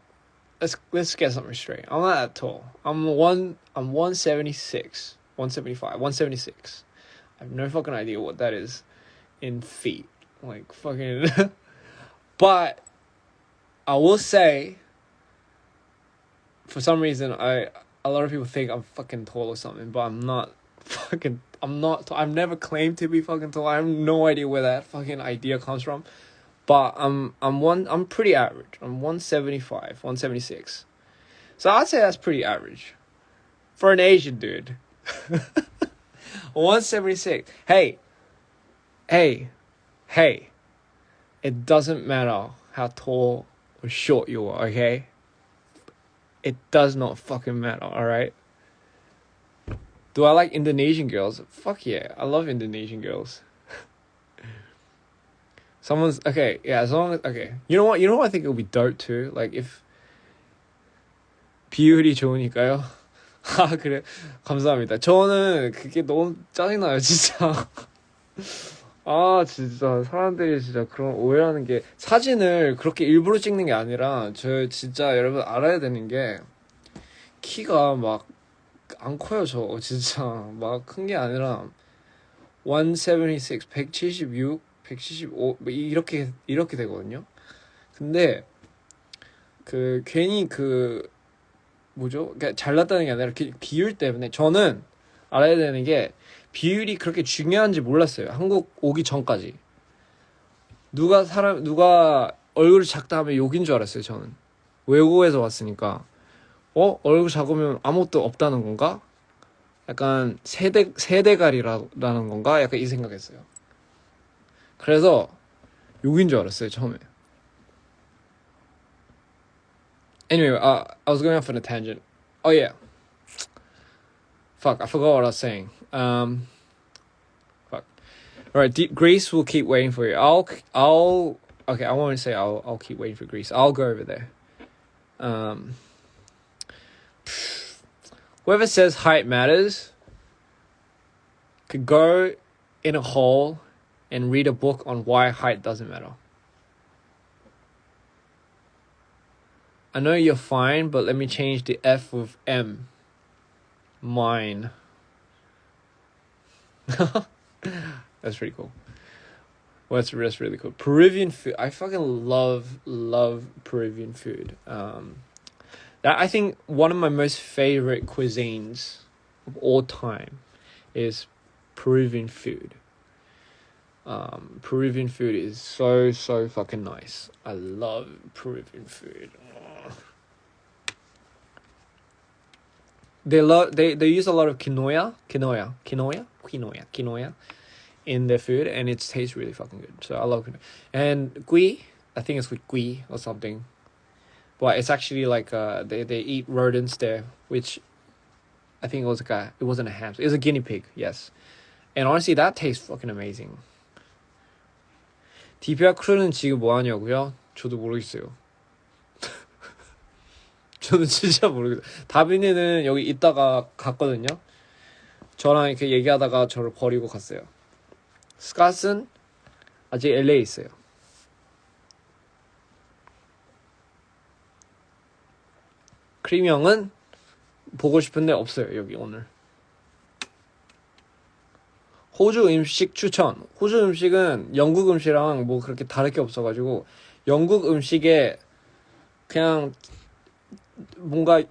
[SPEAKER 1] Let's get something straight. I'm not that tall. I'm 176, 175, 176. I have no fucking idea what that is in feet. Like fucking. But I will say, for some reason, a lot of people think I'm fucking tall or something, but I'm not. I've never claimed to be fucking tall. I have no idea where that fucking idea comes from. But I'm pretty average. I'm 175, 176. So I'd say that's pretty average for an Asian dude. 176. Hey. It doesn't matter how tall or short you are, okay? It does not fucking matter, alright? Do I like Indonesian girls? Fuck yeah, I love Indonesian girls. Someone's okay, yeah, as long as okay. You know what I think it would be dope too? Like if 비율이 좋으니까요. 아 그래 감사합니다. 저는 그게 너무 짜증나요 진짜. 아 진짜 사람들이 진짜 그런 오해하는 게 사진을 그렇게 일부러 찍는 게 아니라 저 진짜 여러분 알아야 되는 게 키가 막 안 커요 저 진짜 막 큰 게 아니라 176, 176, 175 뭐 이렇게 되거든요. 근데 그 괜히 그 뭐죠? 그러니까 잘났다는 게 아니라 비율 때문에 저는 알아야 되는 게 비율이 그렇게 중요한지 몰랐어요. 한국 오기 전까지. 누가 얼굴이 작다 하면 욕인 줄 알았어요, 저는. 외국에서 왔으니까. 얼굴 작으면 아무것도 없다는 건가? 약간 세대갈이라는 건가? 약간 이 생각했어요. 그래서 욕인 줄 알았어요, 처음에. Anyway, I was going off on a tangent. Oh yeah. Fuck, I forgot what I was saying. Fuck. Alright, Greece will keep waiting for you. Okay, I want to say I'll keep waiting for Greece. I'll go over there. Whoever says height matters could go in a hole and read a book on why height doesn't matter. I know you're fine, but let me change the F with M. Mine. That's pretty cool. Well, that's really cool. Peruvian food. I fucking love Peruvian food. That I think one of my most favorite cuisines of all time is Peruvian food. Peruvian food is so fucking nice. I love Peruvian food. They use a lot of quinoa in their food, and it tastes really fucking good. So I love quinoa. And gui, I think it's with gui or something. But it's actually like they eat rodents there, which I think it wasn't a hamster. It was a guinea pig, yes. And honestly, that tastes fucking amazing. DPR 크루는 지금 뭐 하냐고요? 저도 모르겠어요. 저는 진짜 모르겠어요. 다빈이는 여기 있다가 갔거든요. 저랑 이렇게 얘기하다가 저를 버리고 갔어요. 스캇은 아직 LA에 있어요. 크림 형은 보고 싶은데 없어요. 여기 오늘. 호주 음식 추천. 호주 음식은 영국 음식이랑 뭐 그렇게 다를 게 없어가지고 영국 음식에 그냥 뭔가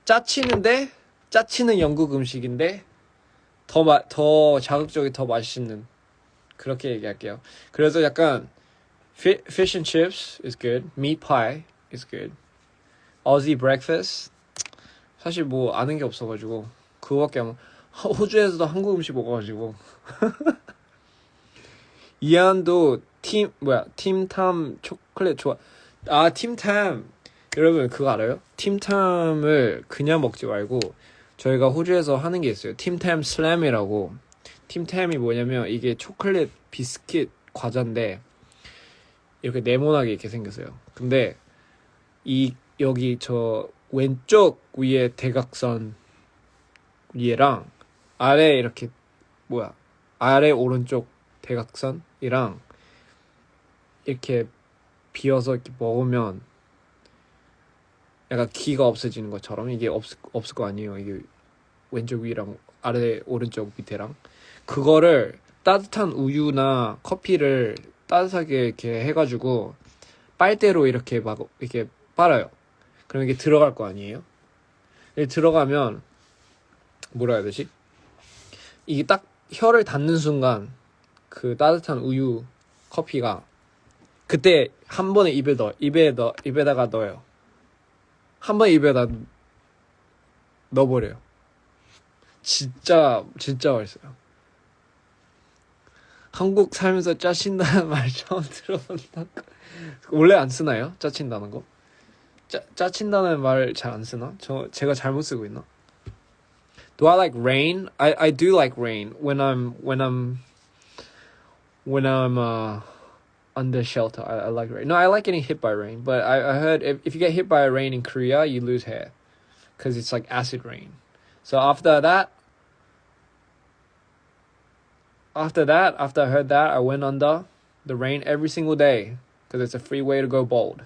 [SPEAKER 1] 짜치는 영국 음식인데 더 자극적이 더 맛있는 그렇게 얘기할게요. 그래서 약간 fish and chips is good, meat pie is good, Aussie breakfast 사실 뭐 아는 게 없어가지고 그거밖에 안 호주에서도 한국 음식 먹어가지고 이안도 팀탐 초콜릿 좋아. 아 팀탐 여러분 그거 알아요? 팀탐을 그냥 먹지 말고 저희가 호주에서 하는 게 있어요. 팀탐 슬램이라고. 팀탐이 뭐냐면 이게 초콜릿 비스킷 과자인데 이렇게 네모나게 이렇게 생겼어요. 근데 여기 저 왼쪽 위에 대각선 위에랑 아래 이렇게 아래 오른쪽 대각선이랑 이렇게 비어서 이렇게 먹으면 약간 기가 없어지는 것처럼 이게 없을 거 아니에요. 이게 왼쪽 위랑 아래 오른쪽 밑에랑 그거를 따뜻한 우유나 커피를 따뜻하게 이렇게 해가지고 빨대로 이렇게 막 이렇게 빨아요. 그럼 이게 들어갈 거 아니에요. 이게 들어가면 뭐라 해야 되지? 이게 딱 혀를 닿는 순간 그 따뜻한 우유 커피가 그때 한 번에 입에다가 넣어요. 한 번에 입에다 넣어버려요. 진짜 맛있어요. 한국 살면서 짜신다는 말 처음 들어본다. 원래 안 쓰나요? 짜친다는 거? 짜친다는 말 잘 안 쓰나? 제가 잘못 쓰고 있나? Do I like rain? I do like rain when I'm under shelter. I like rain. No, I like getting hit by rain, but I heard if you get hit by rain in Korea, you lose hair because it's like acid rain. So after I heard that, I went under the rain every single day because it's a free way to go bald.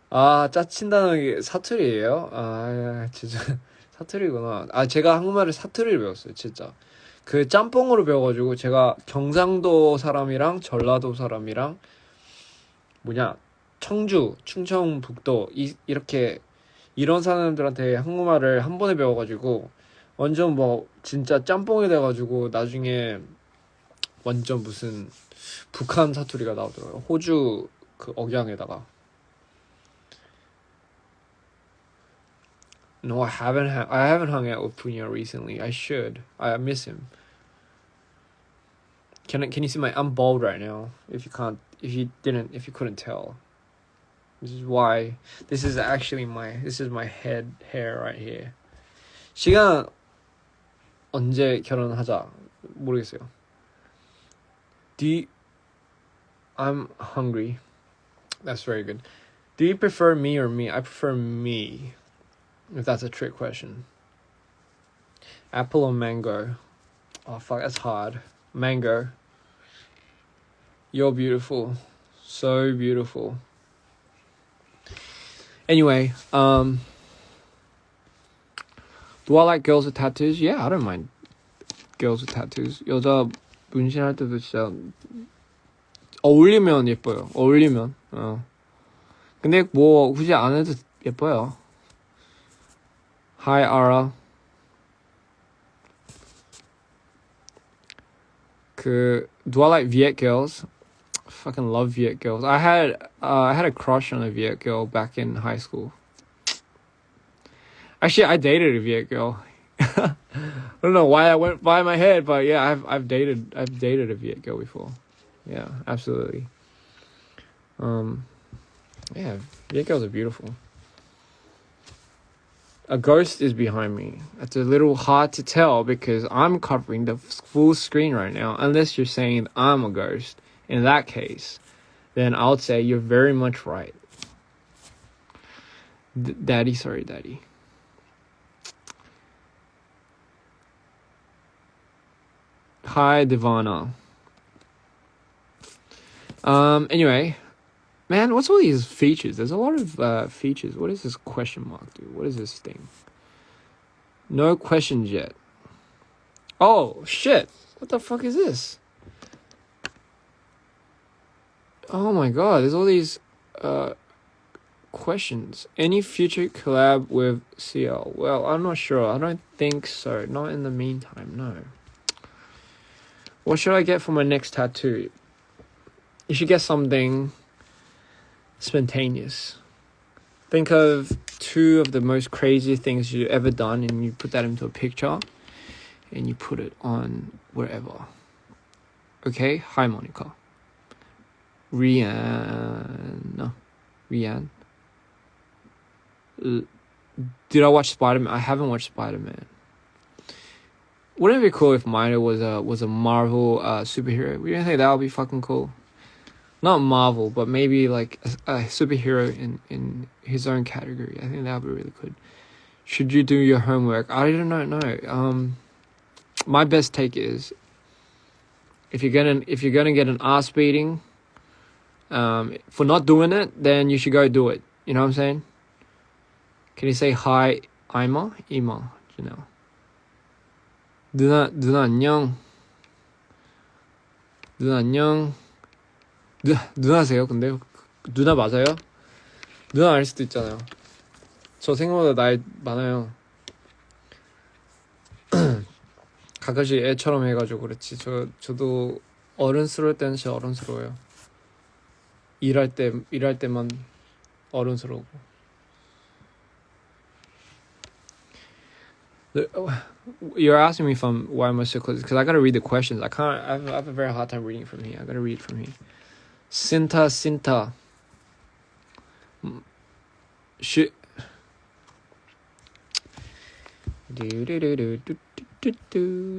[SPEAKER 1] 아, 짜친다는 게 사투리예요? 아, 진짜 사투리구나. 아, 제가 한국말을 사투리를 배웠어요, 진짜. 그 짬뽕으로 배워가지고 제가 경상도 사람이랑 전라도 사람이랑 청주, 충청북도 이렇게 이런 사람들한테 한국말을 한 번에 배워가지고 완전 뭐 진짜 짬뽕이 돼가지고 나중에 완전 무슨 북한 사투리가 나오더라고요. 호주 그 억양에다가. No, I haven't hung out with Punya recently. I should. I miss him. Can you see I'm bald right now? If you couldn't tell. This is why. This is my head hair right here. 시간 언제 결혼하자 모르겠어요. I'm hungry. That's very good. Do you prefer me or me? I prefer me. If that's a trick question. Apple or mango? Oh fuck, that's hard. Mango. You're beautiful. So beautiful. Anyway, do I like girls with tattoos? Yeah, I don't mind. girls with tattoos. 여자 문신할 때도 진짜 어울리면 예뻐요. 어울리면. 근데 뭐 굳이 안 해도 예뻐요. Hi, Ara. Do I like Viet girls? Fucking love Viet girls. I had a crush on a Viet girl back in high school. Actually, I dated a Viet girl. I don't know why I went by my head, but yeah, I've dated a Viet girl before. Yeah, absolutely. Yeah, Viet girls are beautiful. A ghost is behind me. It's a little hard to tell because I'm covering the full screen right now. Unless you're saying I'm a ghost. In that case, then I would say you're very much right. Daddy. Hi, Divana. Anyway, man, what's all these features? There's a lot of features. What is this question mark, dude? What is this thing? No questions yet. Oh, shit. What the fuck is this? Oh my god, there's all these questions. Any future collab with CL? Well, I'm not sure. I don't think so. Not in the meantime, no. What should I get for my next tattoo? You should get something spontaneous. Think of 2 of the most crazy things you've ever done and you put that into a picture and you put it on wherever. Okay? Hi, Monica. Rian. Did I watch Spider-Man? I haven't watched Spider-Man. Wouldn't it be cool if mine was a Marvel superhero? We didn't think that would be fucking cool. Not Marvel, but maybe like a superhero in his own category. I think that would be really good. Should you do your homework? I don't know. My best take is if you're gonna get an ass beating for not doing it, then you should go do it. You know what I'm saying? Can you say hi, Ima, Janelle? 누나 안녕. 누나 안녕. 누나세요? 근데 누나 맞아요? 누나 알 수도 있잖아요. 저 생각보다 나이 많아요. 가끔씩 애처럼 해가지고 그렇지. 저도 어른스러울 때는 진짜 어른스러워요. 일할 때만 어른스러우고. You're asking me why am I so close? Because I gotta read the questions. I have a very hard time reading from here. I gotta read from here. Sinta.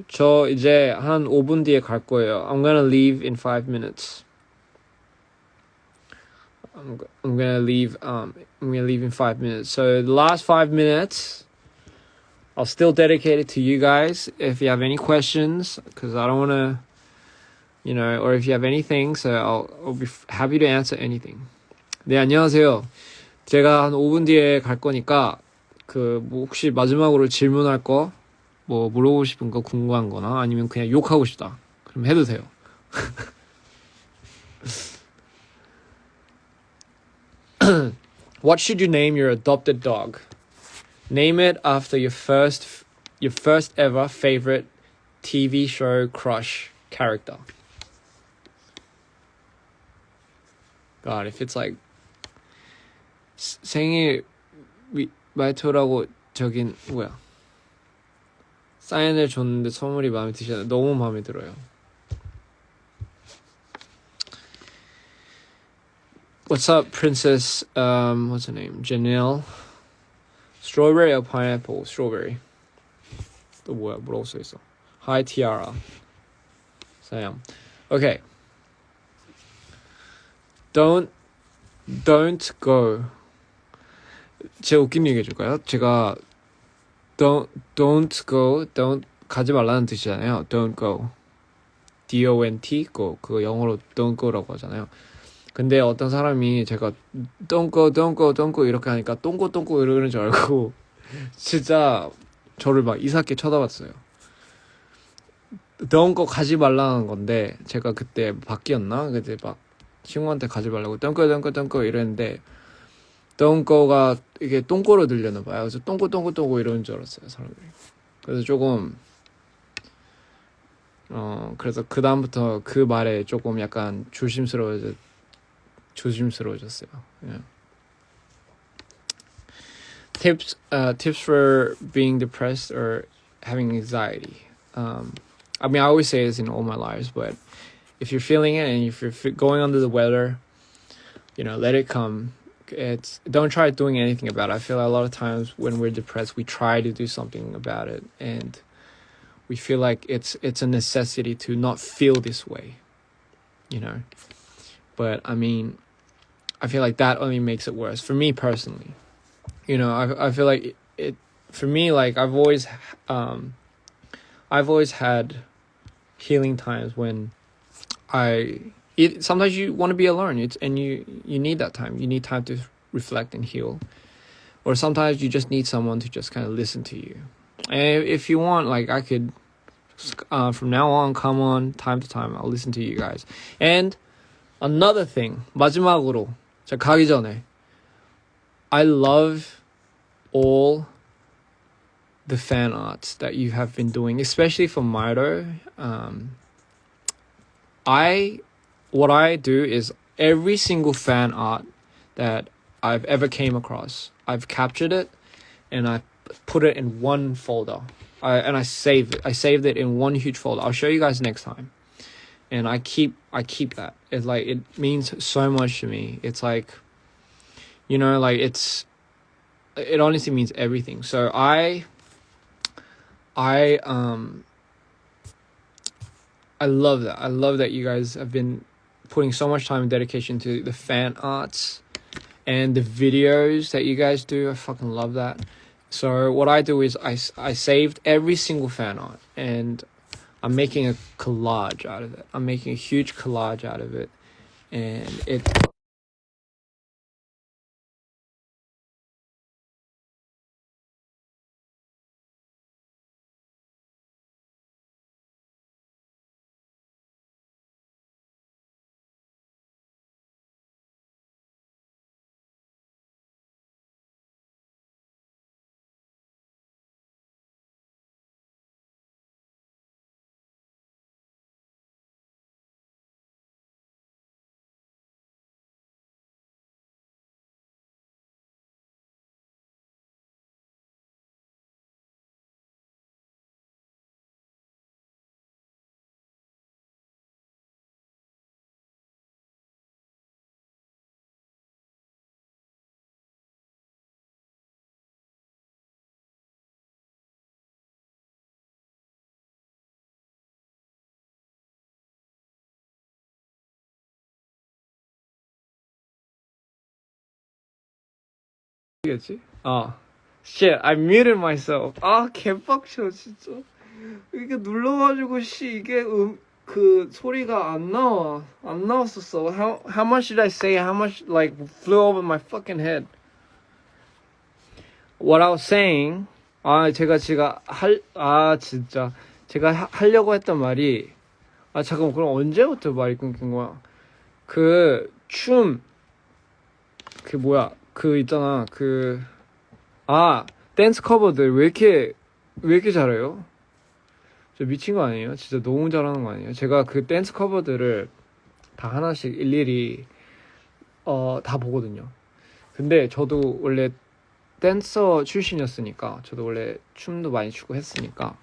[SPEAKER 1] 저 이제 한 5분 뒤에 갈 거예요. I'm gonna leave in 5 minutes. I'm gonna leave in 5 minutes. So the last 5 minutes I'll still dedicate it to you guys if you have any questions, because I don't want to, or if you have anything, so I'll be happy to answer anything. 네, 안녕하세요. 제가 한 5분 뒤에 갈 거니까, 뭐 혹시 마지막으로 질문할 거, 뭐 물어보고 싶은 거 궁금한 거나 아니면 그냥 욕하고 싶다. 그럼 해도 돼요. What should you name your adopted dog? Name it after your first ever favorite TV show crush character. God, if it's like 생일 말투라고 저긴 뭐야? 사인을 줬는데 선물이 마음에 드시나요? 너무 마음에 들어요. What's up, Princess? What's her name? Janelle. Strawberry or pineapple? Strawberry. 또 뭐야? 뭐라고 써 있어? Hi, Tiara. Sam. Okay. Don't go. 제가 웃긴 얘기 해줄까요? 제가 don't go, 가지 말라는 뜻이잖아요. Don't go. D-O-N-T, go. 그거 영어로 don't go라고 하잖아요. 근데 어떤 사람이 제가 don't go 이렇게 하니까 똥고 이러는 줄 알고 진짜 저를 막 이상하게 쳐다봤어요. 덩거 가지 말라는 건데 제가 그때 바뀌었나? 그때 막 친구한테 가지 말라고 덩거 이랬는데 덩거가 이게 똥꼬로 들렸나 봐요. 그래서 똥꼬 이러는 줄 알았어요, 사람들이. 그래서 조금 그래서 그 다음부터 그 말에 조금 약간 조심스러워졌어요. Yeah. Tips for being depressed or having anxiety. I mean, I always say this in all my lives, but if you're feeling it and if you're going under the weather, let it come. Don't try doing anything about it. I feel like a lot of times when we're depressed, we try to do something about it, and we feel like it's a necessity to not feel this way, But I mean, I feel like that only makes it worse for me personally. I feel like it for me. Like I've always had healing times when sometimes you want to be alone, and you need that time. You need time to reflect and heal, or sometimes you just need someone to just kind of listen to you. And if you want, like I could, from now on, come on time to time, I'll listen to you guys. And another thing, 마지막으로 제가 가기 전에, I love all the fan arts that you have been doing, especially for Maido. What I do is every single fan art that I've ever came across, I've captured it and I put it in one folder. I saved it. I saved it in one huge folder. I'll show you guys next time. And I keep that. It's like it means so much to me. It's like, it honestly means everything. So I love that. I love that you guys have been putting so much time and dedication to the fan arts and the videos that you guys do. I fucking love that. So what I do is I saved every single fan art and I'm making a collage out of it. I'm making a huge collage out of it. And it... 겠지? shit, I muted myself. 개빡쳐 진짜. 이게 눌러가지고 이게 그 소리가 안 나왔었어. How much did I say? How much like flew over my fucking head? What I was saying. 제가 진짜 제가 하려고 했던 말이 잠깐만, 그럼 언제부터 말이 끊긴 거야? 있잖아. 댄스 커버들 왜 이렇게 잘해요? 저 미친 거 아니에요? 진짜 너무 잘하는 거 아니에요? 제가 그 댄스 커버들을 다 하나씩 일일이 다 보거든요. 근데 저도 원래 댄서 출신이었으니까, 저도 원래 춤도 많이 추고 했으니까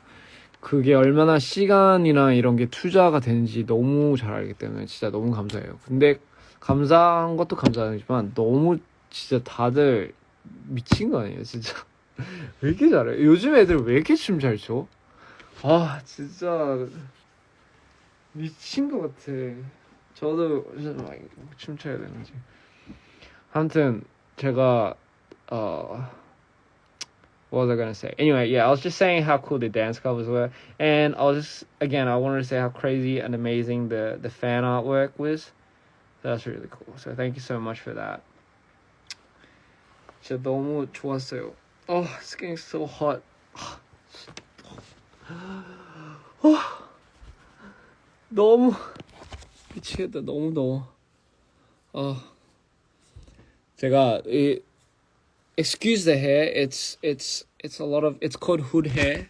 [SPEAKER 1] 그게 얼마나 시간이나 이런 게 투자가 되는지 너무 잘 알기 때문에 진짜 너무 감사해요. 근데 감사한 것도 감사하지만 너무 진짜 다들 미친 거 아니에요? 진짜 왜 이렇게 잘해? 요즘 애들 왜 이렇게 춤 잘 춰? 진짜 미친 거 같아. 저도 춤춰야 되는지. 아무튼 제가 what was I gonna say? Anyway, yeah, I was just saying how cool the dance covers were, and I wanted to say how crazy and amazing the fan artwork was. So that's really cool. So thank you so much for that. 진짜 너무 좋았어요. It's getting so hot. 너무 미치겠다. 너무 더워. 제가 이 excuse the hair. It's a lot of it's called hood hair.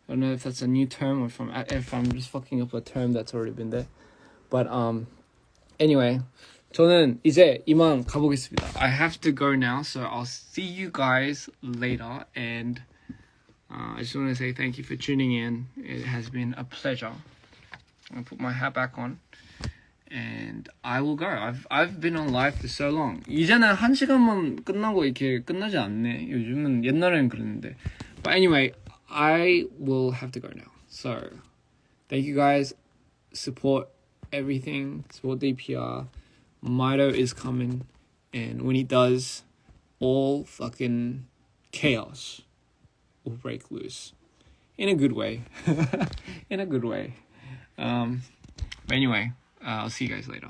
[SPEAKER 1] I don't know if that's a new term or if I'm just fucking up a term that's already been there. But anyway, 저는 이제 이만 가보겠습니다. I have to go now, so I'll see you guys later. And I just want to say thank you for tuning in. It has been a pleasure. I'm gonna put my hat back on. And I will go. I've been on live for so long. 이제는 1시간만 끝나고 이렇게 끝나지 않네. 요즘은 옛날에는 그랬는데. But anyway, I will have to go now. So, thank you guys. Support everything. Support DPR. Mito is coming. And when he does, all fucking chaos will break loose. In a good way. In a good way. But anyway, I'll see you guys later.